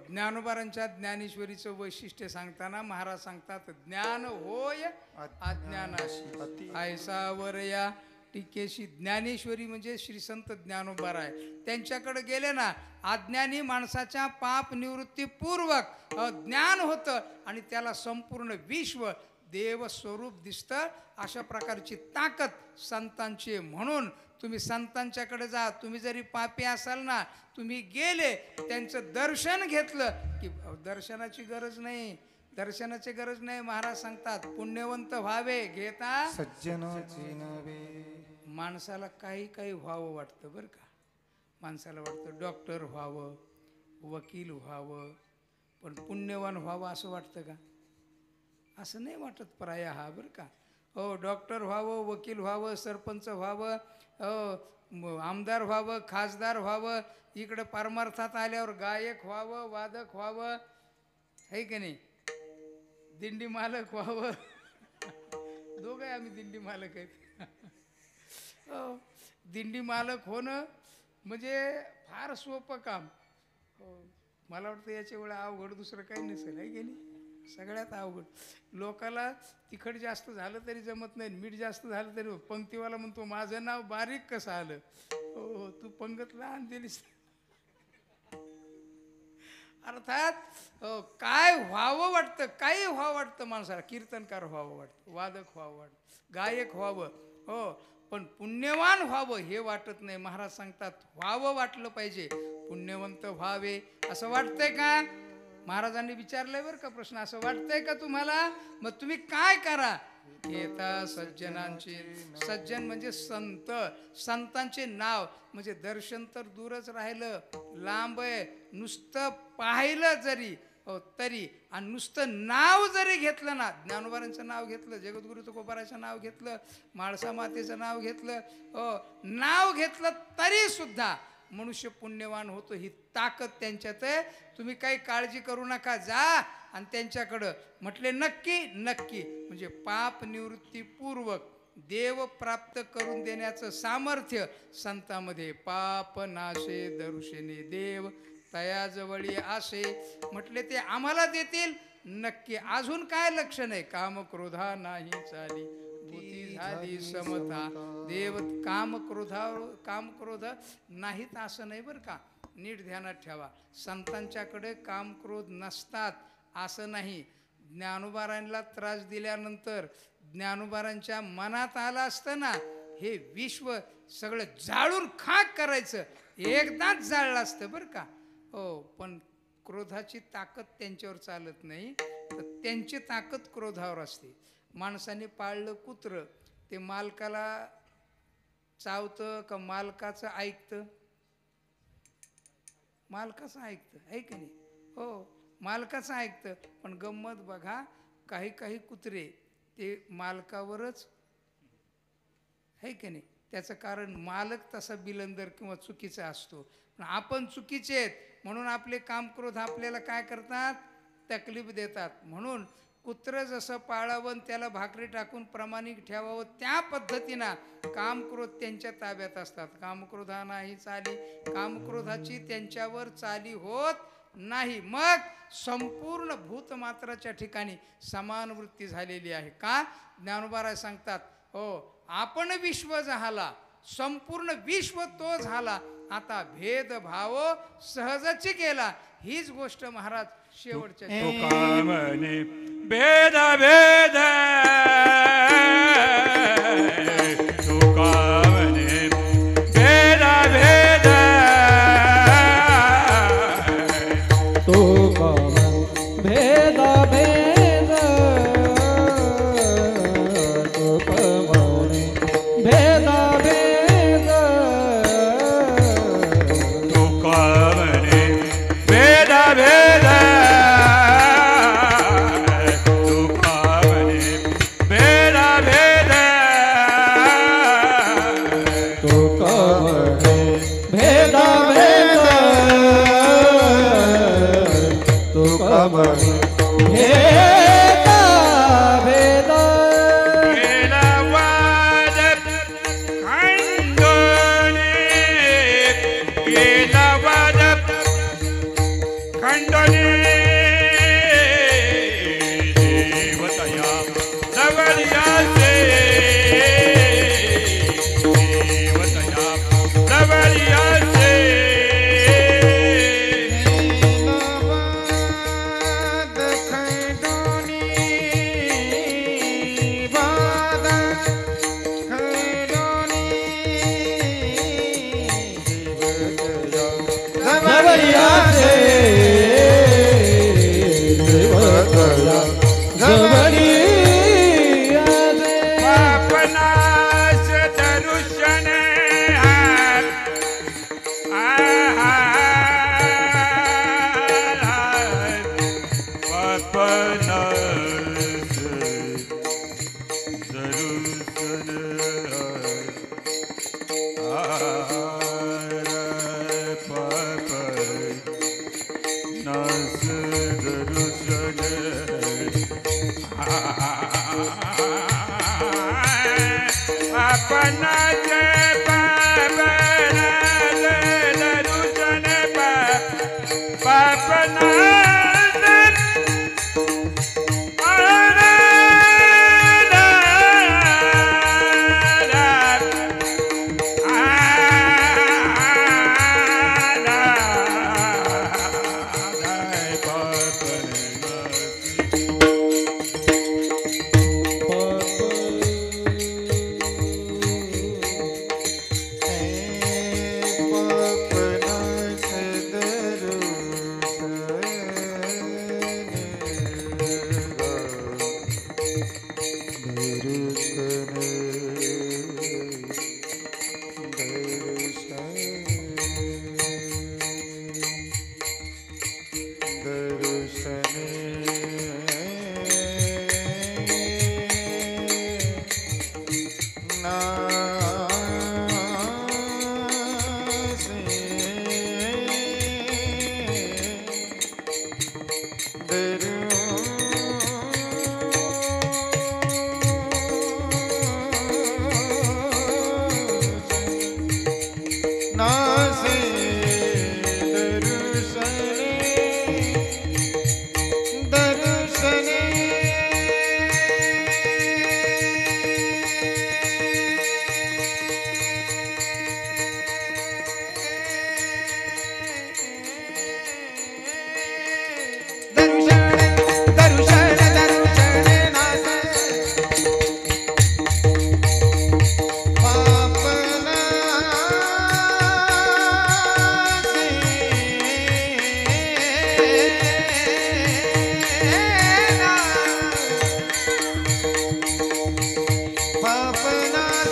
ज्ञानोबारांच्या ज्ञानेश्वरीचं वैशिष्ट्य सांगताना महाराज सांगतात ज्ञान होय अज्ञानाशी ऐसा वरया टिकेशी. ज्ञानेश्वरी म्हणजे श्री संत ज्ञानोबार आहे. त्यांच्याकडे गेले ना अज्ञानी माणसाच्या पाप निवृत्तीपूर्वक ज्ञान होतं आणि त्याला संपूर्ण विश्व देव स्वरूप दिसतं. अशा प्रकारची ताकद संतांची. म्हणून तुम्ही संतांच्याकडे जा. तुम्ही जरी पापी असाल ना तुम्ही गेले त्यांचं दर्शन घेतलं की दर्शनाची गरज नाही. दर्शनाची गरज नाही. महाराज सांगतात पुण्यवंत व्हावे घेता सज्जनाची नवे. माणसाला काही काही व्हावं वाटतं बरं का. माणसाला वाटतं डॉक्टर व्हावं वकील व्हावं पण पुण्यवान व्हावं असं वाटतं का? असं नाही वाटत प्राय हा बरं का. हो डॉक्टर व्हावं वकील व्हावं सरपंच व्हावं आमदार व्हावं खासदार व्हावं इकडं परमार्थात आल्यावर गायक व्हावं वादक व्हावं आहे की नाही. दिंडी मालक व्हावं. दोघं आम्ही दिंडी मालक आहेत. दिंडी मालक होणं म्हणजे फार सोपं काम. मला वाटतं याच्या वेळा अवघड दुसरं काही नसेल आहे की नाही. सगळ्यात अवघड. लोकाला तिखट जास्त झालं तरी जमत नाही मीठ जास्त झालं तरी. पंक्तीवाला म्हणतो माझं नाव बारीक कसं आलं. हो तू पंगत लहान दिलीस. अर्थात काय व्हावं वाटतं काही व्हावं वाटतं माणसाला. कीर्तनकार व्हावं वाटतं वादक व्हावं वाटतं गायक व्हावं. हो पण पुण्यवान व्हावं हे वाटत नाही. महाराज सांगतात व्हावं वाटलं पाहिजे. पुण्यवंत व्हावे असं वाटतंय का? महाराजांनी विचारलंय बरं का प्रश्न. असं वाटतंय का तुम्हाला? मग तुम्ही काय करा. घेता सज्जनांचे. सज्जन म्हणजे संत. संतांचे नाव म्हणजे दर्शन तर दूरच राहिलं लांब आहे. नुसतं पाहिलं जरी तरी आणि नुसतं नाव जरी घेतलं ना ज्ञानोबारांचं नाव घेतलं जगद्गुरु तुकोबाराचं नाव घेतलं म्हाळसा मातेचं नाव घेतलं नाव घेतलं तरी सुद्धा मनुष्य पुण्यवान होतो. ही ताकद त्यांच्यात आहे. तुम्ही काही काळजी करू नका. जा आणि त्यांच्याकडं म्हटले नक्की नक्की म्हणजे पाप निवृत्तीपूर्वक देव प्राप्त करून देण्याचं सामर्थ्य संतांमध्ये. पाप नाशे दरुशेने देव तयाजवळी आशे. म्हटले ते आम्हाला देतील नक्की. अजून काय लक्षण आहे? काम क्रोधा नाही चाली बुद्धी झाली समता. देव काम क्रोध नाहीत असं नाही बरं का. नीट ध्यानात ठेवा. संतांच्याकडे काम क्रोध नसतात असं नाही. ज्ञानोबारांना त्रास दिल्यानंतर ज्ञानोबारांच्या मनात आलं असतं ना हे विश्व सगळं जाळून खाक करायचं. एकदाच जाळलं असतं बरं का. हो पण क्रोधाची ताकद त्यांच्यावर चालत नाही. तर त्यांची ताकद क्रोधावर असते. माणसाने पाळलं कुत्रं ते मालकाला चावतं का मालकाचं ऐकतं? मालकाचं ऐकतं आहे की नाही. हो मालकाचं ऐकतं. पण गंमत बघा काही काही कुत्रे ते मालकावरच आहे की नाही. त्याचं कारण मालक तसा बिलंदर किंवा चुकीचा असतो. पण आपण चुकीचे आहेत म्हणून आपले कामक्रोध आपल्याला काय करतात तकलीफ देतात. म्हणून कुत्रं जसं पाळावं त्याला भाकरी टाकून प्रामाणिक ठेवावं त्या पद्धतीनं कामक्रोध त्यांच्या ताब्यात असतात. कामक्रोधा नाही चाली. कामक्रोधाची त्यांच्यावर चाली होत नाही. मग संपूर्ण भूतमात्राच्या ठिकाणी समान वृत्ती झालेली आहे. का? ज्ञानोबा सांगतात हो आपण विश्व झाला संपूर्ण विश्व तो झाला. आता भेदभाव सहजच केला. हीच गोष्ट महाराज शेवटच्या तुकामने भेद भेद तुकामने भेद भेद तुकामन भेद भेद तुकामन भेद भेद तुकामने भेद भेद तुकामने भेद भेद तुकामणी भेदा भेदा गेला वाद खंडोनी गेला वाद खंडोनी देवतया सवरियासे देवतया सवरियासे जवरिया से देवतया जवरिया से पापनाश दर्शन पापनाश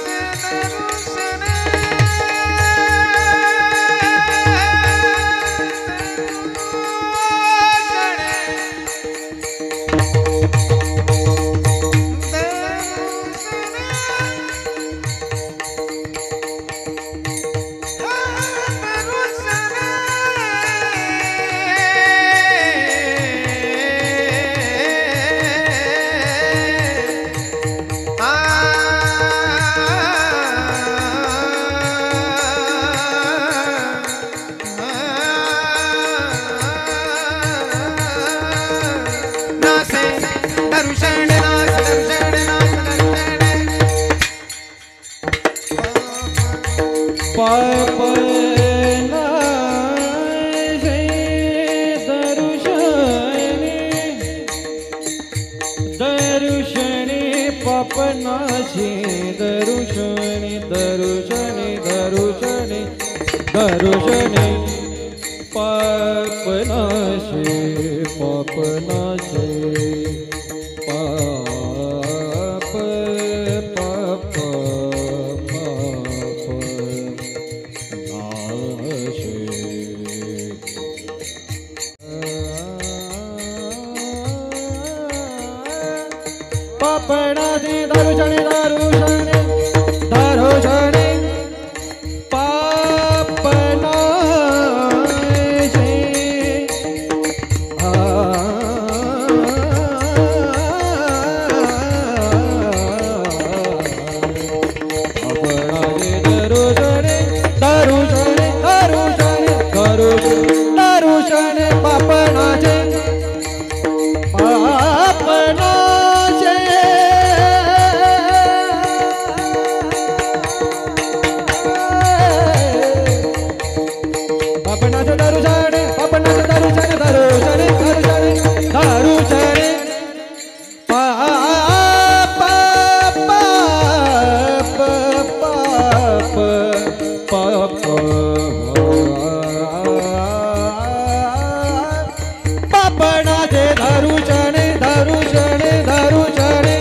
पापनाशी दरुशनी दरुशनी दरुशनी दरुशनी पापनाशी पापनाशी पाप पाप पाप नाशी पापनाशी दरुशनी दरुशनी दरुशनी पापनाशी दरुशने दरुशने दरुशने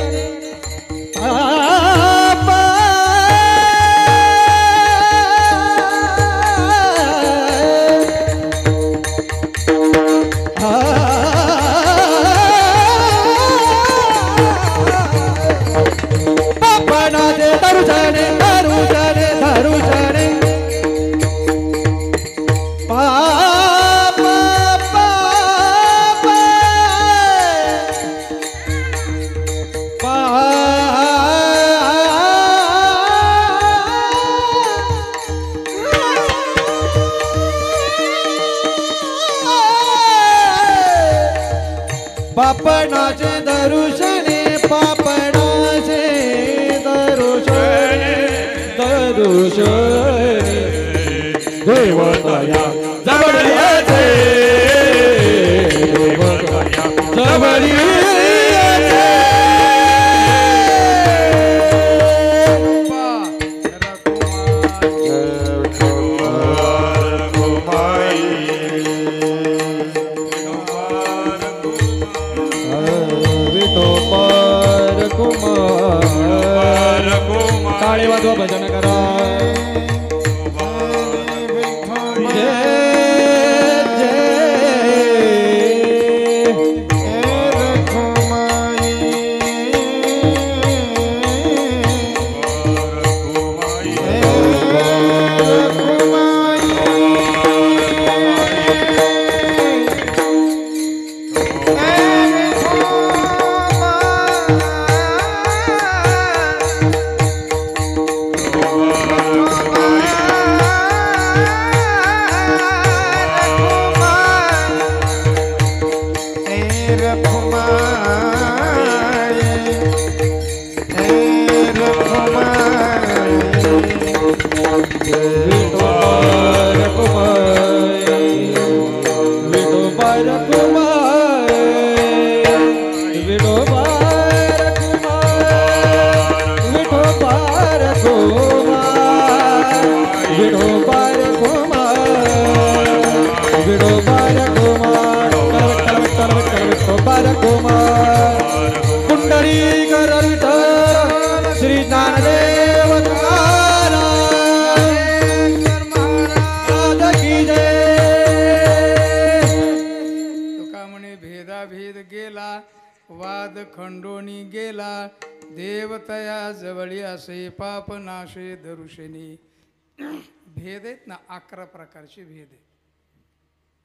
पापनाचे दरुशने दरुशने दरुशने पापणाचे दरुशने पापणाचे दरुशने दरुशने देवतया जवळयाचे देवतया जवळयाचे ताळी वाजवा भजन करा कुंडली करविठ श्री ज्ञानदेव तुका म्हणे भेदाभेद गेला वाद खंडोनी गेला देवतया जवळी असे पाप नाशे दरुशनी. भेद आहेत ना 11 प्रकारचे भेद आहेत.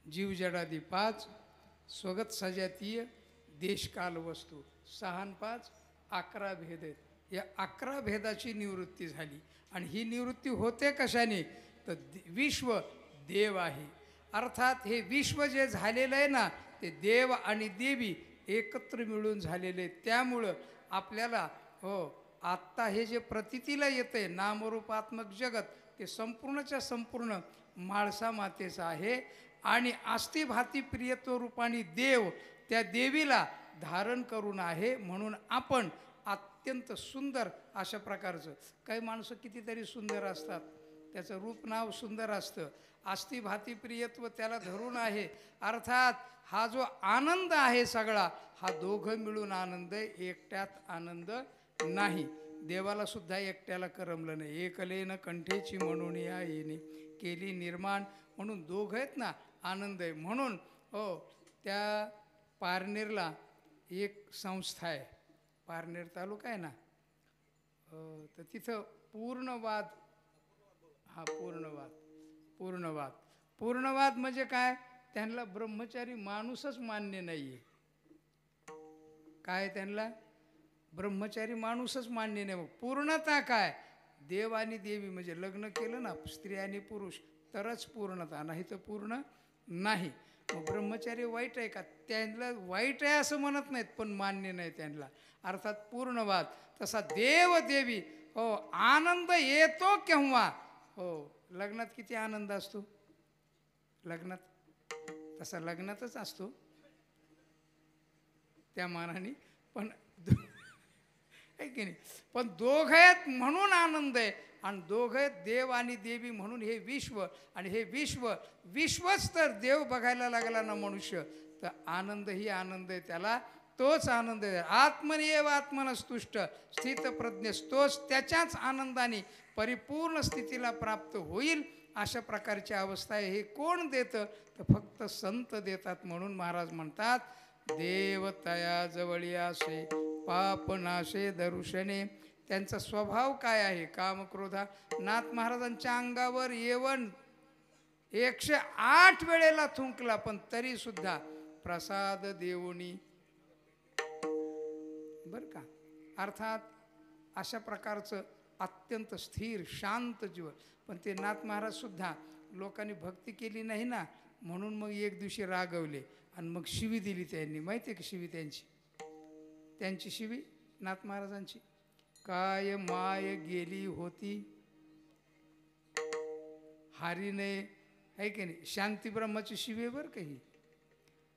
जीव जडादी 5, स्वगत सजातीय, देशकाल वस्तू 6 आणि 5 11 भेद आहेत. या 11 भेदाची निवृत्ती झाली आणि ही निवृत्ती होते कशाने तर विश्व देव आहे. अर्थात हे विश्व जे झालेलं आहे ना ते देव आणि देवी एकत्र मिळून झालेले. त्यामुळं आपल्याला आत्ता हे जे प्रतीतीला येतंय नामरूपात्मक जगत ते संपूर्णच्या संपूर्ण म्हाळसा मातेचं आहे आणि आस्तिभाती प्रियत्व रूपाने देव त्या देवीला धारण करून आहे. म्हणून आपण अत्यंत सुंदर अशा प्रकारचं, काही माणसं कितीतरी सुंदर असतात, त्याचं रूप नाव सुंदर असतं, आस्तिभाती प्रियत्व त्याला धरून आहे. अर्थात हा जो आनंद आहे सगळा हा दोघं मिळून आनंद आहे, एकट्यात आनंद नाही. देवाला सुद्धा एकट्याला करमलं नाही. एकलेन कंठेची म्हणून या येणे केली निर्माण, म्हणून दोघं आहेत ना आनंद आहे. म्हणून त्या पारनेरला एक संस्था आहे, पारनेर तालुका आहे ना, तर तिथं पूर्णवाद, हा पूर्णवाद म्हणजे काय, त्यांना ब्रह्मचारी माणूसच मान्य नाही आहे. काय त्यांना ब्रह्मचारी माणूसच मान्य नाही. पूर्णता काय, देव आणि देवी म्हणजे लग्न केलं ना स्त्री आणि पुरुष तरच पूर्णता, नाही तर पूर्ण नाही. मग ब्रह्मचारी वाईट आहे का, त्यांना वाईट आहे असं म्हणत नाहीत पण मान्य नाही त्यांना. अर्थात पूर्णवाद. तसा देव देवी आनंद येतो केव्हा, लग्नात किती आनंद असतो, लग्नात तसा लग्नातच असतो त्या मानाने, पण आहे की नाही, पण दोघं आहेत म्हणून आनंद आहे. आणि दोघं आहेत देव आणि देवी म्हणून हे विश्व, आणि हे विश्वच तर देव बघायला लागला ना मनुष्य तर आनंद ही आनंद आहे त्याला, तोच आनंद आहे. आत्मनियव आत्मनस्तुष्ट स्थितप्रज्ञ, तोच त्याच्याच आनंदाने परिपूर्ण स्थितीला प्राप्त होईल. अशा प्रकारची अवस्था आहे. हे कोण देतं? तर फक्त संत देतात. म्हणून महाराज म्हणतात, देव तया जवळी असे पाप नाशे दर्शने. त्यांचा स्वभाव काय आहे? काम क्रोधा. नाथ महाराजांच्या अंगावर येवण 108 वेळेला थुंकला, पण तरी सुद्धा प्रसाद देऊनी. बर का? अर्थात अशा प्रकारचं अत्यंत स्थिर शांत जीवन. पण ते नाथ महाराज सुद्धा लोकांनी भक्ती केली नाही ना, म्हणून मग एक दिवशी रागवले आणि मग शिवी दिली त्यांनी. माहिती आहे का शिवी त्यांची शिवी नाथ महाराजांची? काय माय गेली होती हारीने, आहे की नाही? शांतीब्रह्माची शिवी आहे बरं का ही.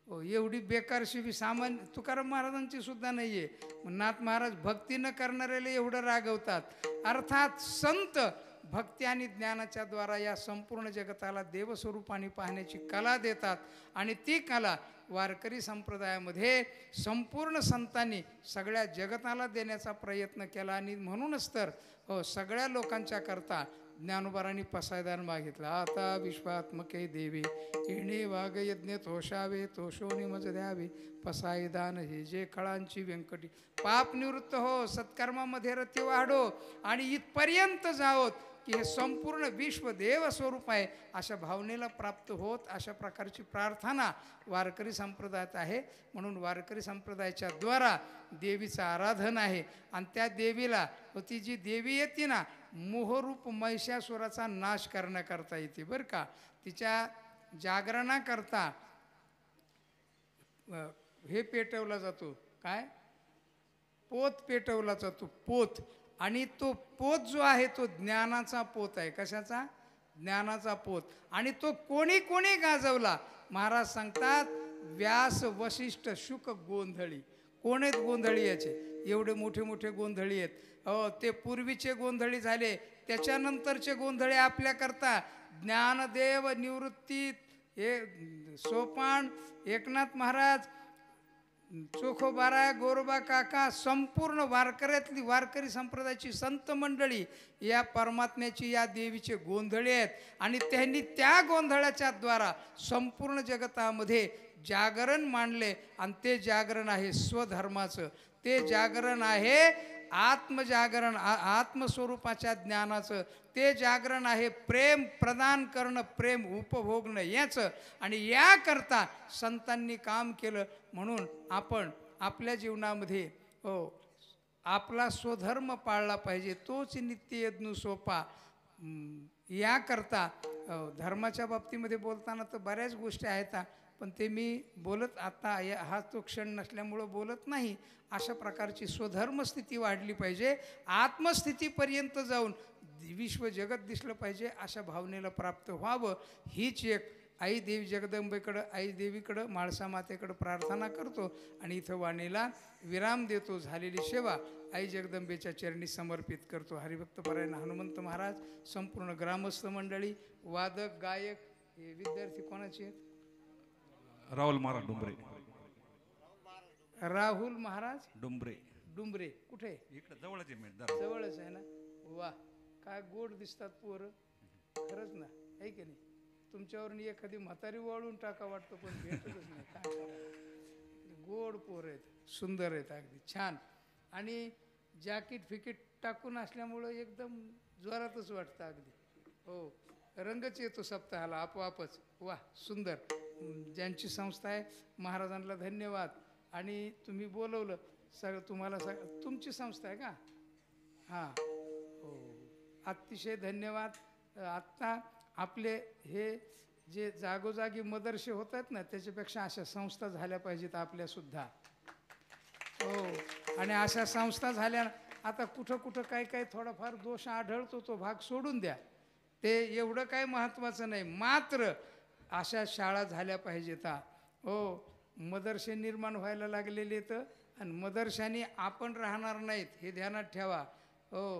हो, एवढी बेकार शिवी सामान्य तुकाराम महाराजांची सुद्धा नाही आहे. नाथ महाराज भक्ती न करणाऱ्याला एवढं रागवतात. अर्थात संत भक्ती आणि ज्ञानाच्या द्वारा या संपूर्ण जगताला देवस्वरूपाने पाहण्याची कला देतात. आणि ती कला वारकरी संप्रदायामध्ये संपूर्ण संतांनी सगळ्या जगताला देण्याचा प्रयत्न केला. आणि म्हणूनच तर सगळ्या लोकांच्या करता ज्ञानोबारांनी पसायदान मागितलं. आता विश्वात्मके देवी येणे वाघ यज्ञ तोषावे, तोषोनी मज द्यावे पसायदान हे जे कळांची व्यंकटी. पाप निवृत्त हो, सत्कर्मामध्ये रती वाढो आणि इथपर्यंत जाओत की हे संपूर्ण विश्व देव स्वरूप आहे अशा भावनेला प्राप्त होत. अशा प्रकारची प्रार्थना वारकरी संप्रदायात आहे. म्हणून वारकरी संप्रदायाच्या द्वारा देवीचं आराधन आहे. आणि त्या देवीला ती जी देवी येते ना, मोहरूप महिषासुराचा नाश करण्याकरता येते बरं का. तिच्या जागरणाकरता हे पेटवला जातो, काय पोत पेटवला जातो, पोत. आणि तो पोत जो आहे तो ज्ञानाचा पोत आहे. कशाचा? ज्ञानाचा पोत. आणि तो कोणी कोणी गाजवला? महाराज सांगतात, व्यास वशिष्ठ शुक गोंधळी. कोण आहेत गोंधळी? याचे एवढे मोठे मोठे गोंधळी आहेत. ते पूर्वीचे गोंधळी झाले, त्याच्यानंतरचे गोंधळे आपल्याकरता ज्ञानदेव निवृत्ती हे सोपान, एकनाथ महाराज, चोखोबारा, गोरोबा काका, संपूर्ण वारकऱ्यातली वारकरी संप्रदायाची संत मंडळी या परमात्म्याची या देवीचे गोंधळे आहेत. आणि त्यांनी त्या गोंधळाच्या द्वारा संपूर्ण जगतामध्ये जागरण मांडले. आणि ते जागरण आहे स्वधर्माचं, ते जागरण आहे आत्मजागरण, आत्मस्वरूपाच्या ज्ञानाचं, ते जागरण आहे प्रेम प्रदान करणं, प्रेम उपभोगणं याचं. आणि याकरता संतांनी काम केलं. म्हणून आपण आपल्या जीवनामध्ये आपला स्वधर्म पाळला पाहिजे, तोच नित्ययज्ञ सोपा. याकरता धर्माच्या बाबतीमध्ये बोलताना तर बऱ्याच गोष्टी आहेत, पण ते मी बोलत आता हा तो क्षण नसल्यामुळं बोलत नाही. अशा प्रकारची स्वधर्म स्थिती वाढली पाहिजे. आत्मस्थितीपर्यंत जाऊन विश्व जगत दिसलं पाहिजे. अशा भावनेला प्राप्त व्हावं, हीच एक आई देवी जगदंबेकडं, आई देवीकडं, माळसा मातेकडं प्रार्थना करतो. आणि इथं वाणीला विराम देतो. झालेली सेवा आई जगदंबेच्या चरणी समर्पित करतो. हरिभक्तपरायण हनुमंत महाराज, संपूर्ण ग्रामस्थ मंडळी, वादक गायक, हे विद्यार्थी कोणाचे आहेत? राहुल महाराज डुंबरे. राहुल महाराज डुंबरे. डुंबरे कुठे? इकडे जवळच आहे, जवळच आहे ना. वा, काय गोड दिसतात पोरं, खरंच ना, आहे की नाही? तुमच्यावरून एखादी म्हातारी वळून टाका वाटतं, पण भेटतच नाही. काय करावं? गोड पोरं आहेत, सुंदर आहेत, अगदी छान. आणि जॅकेट फिकीट टाकून असल्यामुळं एकदम जोरातच वाटतं अगदी. हो, रंगच येतो सप्ताहाला आपोआपच. वा, सुंदर. ज्यांची संस्था आहे महाराजांना धन्यवाद. आणि तुम्ही बोलवलं तुम्हाला तुमची संस्था आहे का? हां, हो, अतिशय धन्यवाद. आत्ता आपले हे जे जागोजागी मदरसे होत आहेत ना, त्याच्यापेक्षा अशा संस्था झाल्या पाहिजेत आपल्यासुद्धा. हो, आणि अशा संस्था झाल्या. आता कुठं कुठं काय थोडाफार दोष आढळतो, तो भाग सोडून द्या, ते एवढं काय महत्त्वाचं नाही. मात्र अशा शाळा झाल्या पाहिजेत. हो, मदरसे निर्माण व्हायला लागलेले तर, आणि मदरशाने आपण राहणार नाहीत, हे ध्यानात ठेवा. हो,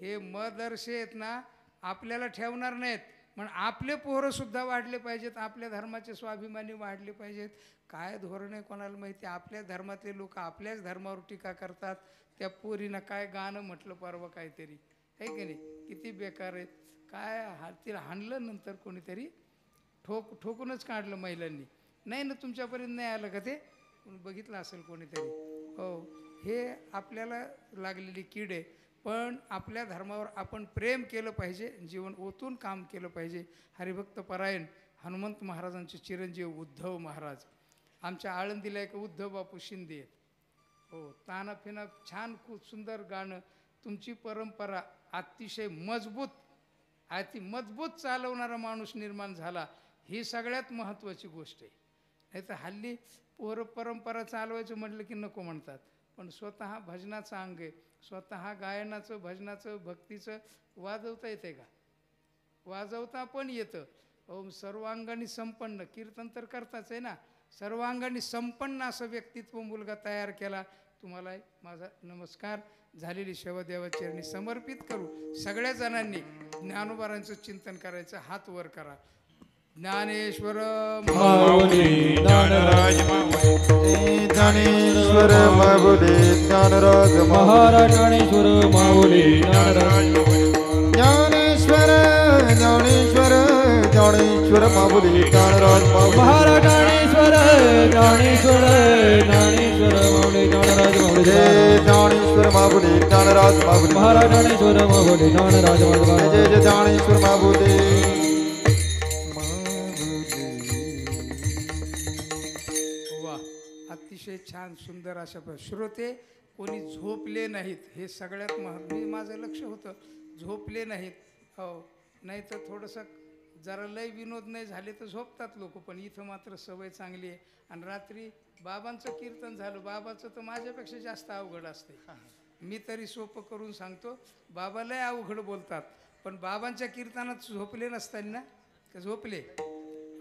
हे मदरसे आहेत ना, आपल्याला ठेवणार नाहीत. पण आपले पोरंसुद्धा वाढले पाहिजेत, आपल्या धर्माचे स्वाभिमानी वाढले पाहिजेत. काय धोरण आहे कोणाला माहिती. आपल्या धर्मातले लोक आपल्याच धर्मावर टीका करतात. त्या पोरीनं काय गाणं म्हटलं परवा काहीतरी, आहे की नाही, किती बेकार आहेत. काय तिला हाणलं नंतर कोणीतरी ठोकूनच काढलं महिलांनी. नाही ना, तुमच्यापर्यंत नाही आलं का ते, बघितलं असेल कोणीतरी. हो, हे आपल्याला लागलेली कीड आहे. पण आपल्या धर्मावर आपण प्रेम केलं पाहिजे, जीवन ओतून काम केलं पाहिजे. हरिभक्त परायण हनुमंत महाराजांचे चिरंजीव उद्धव महाराज, आमच्या आळंदीला एक उद्धव बापू शिंदे आहेत. हो, ताना फिना छान, खूप सुंदर गाणं. तुमची परंपरा अतिशय मजबूत चालवणारा माणूस निर्माण झाला, ही सगळ्यात महत्त्वाची गोष्ट आहे. नाही तर हल्ली परंपरा चालवायचं म्हटलं की नको म्हणतात. पण स्वतः भजनाचं अंग आहे, स्वतः गायनाचं, भजनाचं, भक्तीचं वाजवता येते का? वाजवता पण येतं. ओम सर्वांगाने संपन्न, कीर्तन तर करताच आहे ना. सर्वांगाने संपन्न असं व्यक्तित्व मुलगा तयार केला. तुम्हाला माझा नमस्कार. झालेली सेवा देवाचरणी समर्पित करू. सगळ्या जणांनी ज्ञानोबारांचं चिंतन करायचं. हात वर करा. ज्ञानेश्वर माऊली ज्ञानराज माऊली ज्ञानेश्वर माऊली ज्ञानराज महाराज ज्ञानेश्वर माऊली ज्ञानराज ज्ञानेश्वर ज्ञानेश्वर ज्ञानेश्वर माऊली ज्ञानराज महाराज ज्ञानेश्वर ज्ञानेश्वर ज्ञानेश्वर माऊली ज्ञानराज माऊली जय ज्ञानेश्वर माऊली ज्ञानराज माऊली महाराज ज्ञानेश्वर माऊली ज्ञानराज माऊली जय जय ज्ञानेश्वर माऊली. अतिशय छान सुंदर अशा श्रोते कोणी झोपले नाहीत, हे सगळ्यात मी माझं लक्ष होतं, झोपले नाहीत. हो, नाही तर थोडंसं जरा लय विनोद नाही झाले तर झोपतात लोक. पण इथं मात्र सवय चांगली आहे. आणि रात्री बाबांचं कीर्तन झालं. बाबाचं तर माझ्यापेक्षा जास्त अवघड असते. मी तरी सोपं करून सांगतो, बाबा लय अवघड बोलतात. पण बाबांच्या कीर्तनात झोपले नसताना का झोपले?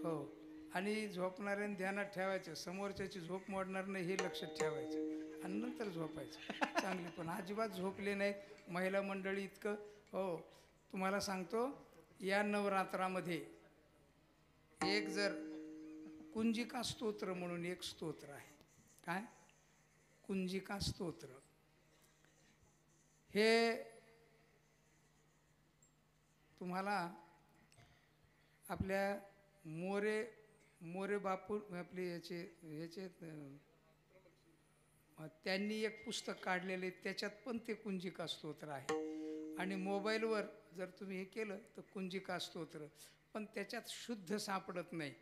हो. आणि झोपणाऱ्याने ध्यानात ठेवायचं, समोरच्याची झोप मोडणार नाही हे लक्षात ठेवायचं आणि नंतर झोपायचं चांगली. पण अजिबात झोपले नाहीत महिला मंडळी इतकं. हो, तुम्हाला सांगतो, या नवरात्रामध्ये एक जर कुंजिका स्तोत्र म्हणून एक स्तोत्र आहे. काय? कुंजिका स्तोत्र. हे तुम्हाला आपल्या मोरे बापू आपले याचे त्यांनी एक पुस्तक काढलेले, त्याच्यात पण ते कुंजिका स्तोत्र आहे. आणि मोबाईलवर जर तुम्ही हे केलं तर कुंजिका स्तोत्र, पण त्याच्यात शुद्ध सापडत नाही.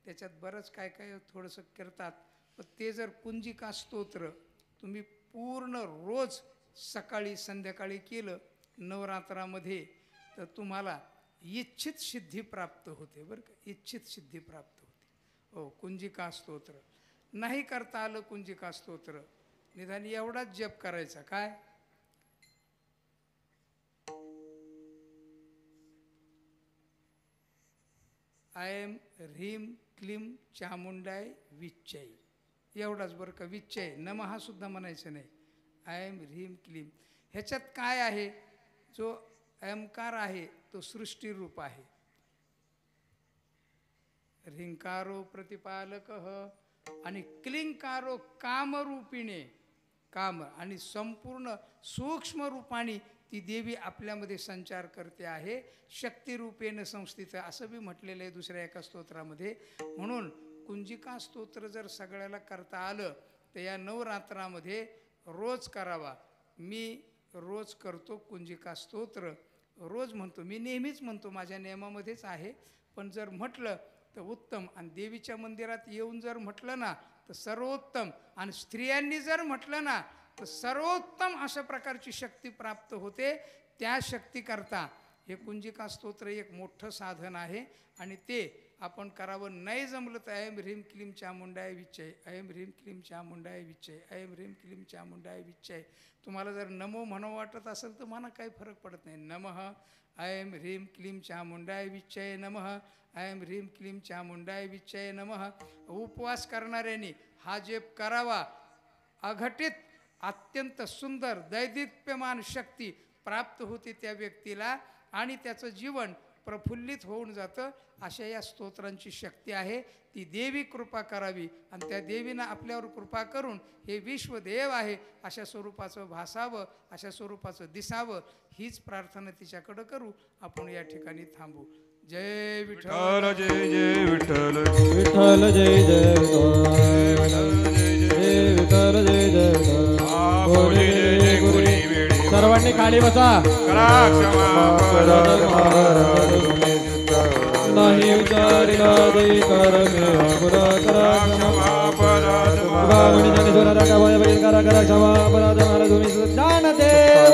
त्याच्यात बरंच काय काय थोडंसं करतात. पण ते जर कुंजिका स्तोत्र तुम्ही पूर्ण रोज सकाळी संध्याकाळी केलं नवरात्रामध्ये तर तुम्हाला इच्छित सिद्धी प्राप्त होते. बरं का, इच्छित सिद्धी प्राप्त होते. हो, कुंजिका स्तोत्र. नाही करता आलं कुंजिका स्तोत्र, निदान एवढाच जप करायचा. काय? आय एम ह्रीम क्लीम चामुंडाय विच्चय, एवढाच. बरं का, विच्चय नमः सुद्धा म्हणायचं नाही. आय एम ह्रीम क्लीम. ह्याच्यात काय आहे? जो अहंकार आहे तो सृष्टीरूप आहे. ह्रिंकारो प्रतिपालक आणि क्लिंकारो कामरूपिणे, काम. आणि संपूर्ण सूक्ष्म रूपाने ती देवी आपल्यामध्ये संचार करते आहे. शक्तिरूपेण संस्थित असं बी म्हटलेलं आहे दुसऱ्या एका स्तोत्रामध्ये. म्हणून कुंजिका स्तोत्र जर सगळ्याला करता आलं तर या नवरात्रामध्ये रोज करावा. मी रोज करतो कुंजिका स्तोत्र, रोज म्हणतो. मी नेहमीच म्हणतो, माझ्या नियमामध्येच आहे. पण जर म्हटलं तर उत्तम. आणि देवीच्या मंदिरात येऊन जर म्हटलं ना तर सर्वोत्तम. आणि स्त्रियांनी जर म्हटलं ना तर सर्वोत्तम अशा प्रकारची शक्ती प्राप्त होते. त्या शक्तीकरता हे कुंजिका स्तोत्र एक मोठं साधन आहे. आणि ते आपण करावं. नाही जमलं तर ऐम ह्रीम क्लीम चामुंडाय विच्चय, ऐम ह्रीम क्लीम चामुंडाय विच्चय, ऐम ह्रीम क्लीम चामुंडाय विच्चय. तुम्हाला जर नमो म्हणू वाटत असेल तर मला काही फरक पडत नाही. नमः ऐम ह्रीम क्लीम चामुंडाय विच्चय नमः, ऐम ह्रीम क्लीम चामुंडाय विच्चय नमः. उपवास करणाऱ्यांनी हा जप करावा. अघटित अत्यंत सुंदर दैदिप्यमान शक्ती प्राप्त होते त्या व्यक्तीला. आणि त्याचं जीवन प्रफुल्लित होऊन जातं. अशा या स्तोत्रांची शक्ती आहे. ती देवी कृपा करावी आणि त्या देवीनं आपल्यावर कृपा करून हे विश्वदेव आहे अशा स्वरूपाचं भासावं, अशा स्वरूपाचं दिसावं, हीच प्रार्थना तिच्याकडं करू. आपण या ठिकाणी थांबू. जय विठ्ठल. विठ्ठल जय जय विठ्ठल विठ्ठल जय जय विठ्ठल जय विठ्ठल जय जय विठ्ठल. माऊली जय जय गुणी वेळी सर्वांनी खाली बसा. करा क्षमा नाही विचारिला दे कर मे अपुरा करा क्षमा. बाबा म्हणे ज्ञानेश्वर रागा भय करा करा क्षमा अपराध महाराज तुम्ही जाण देव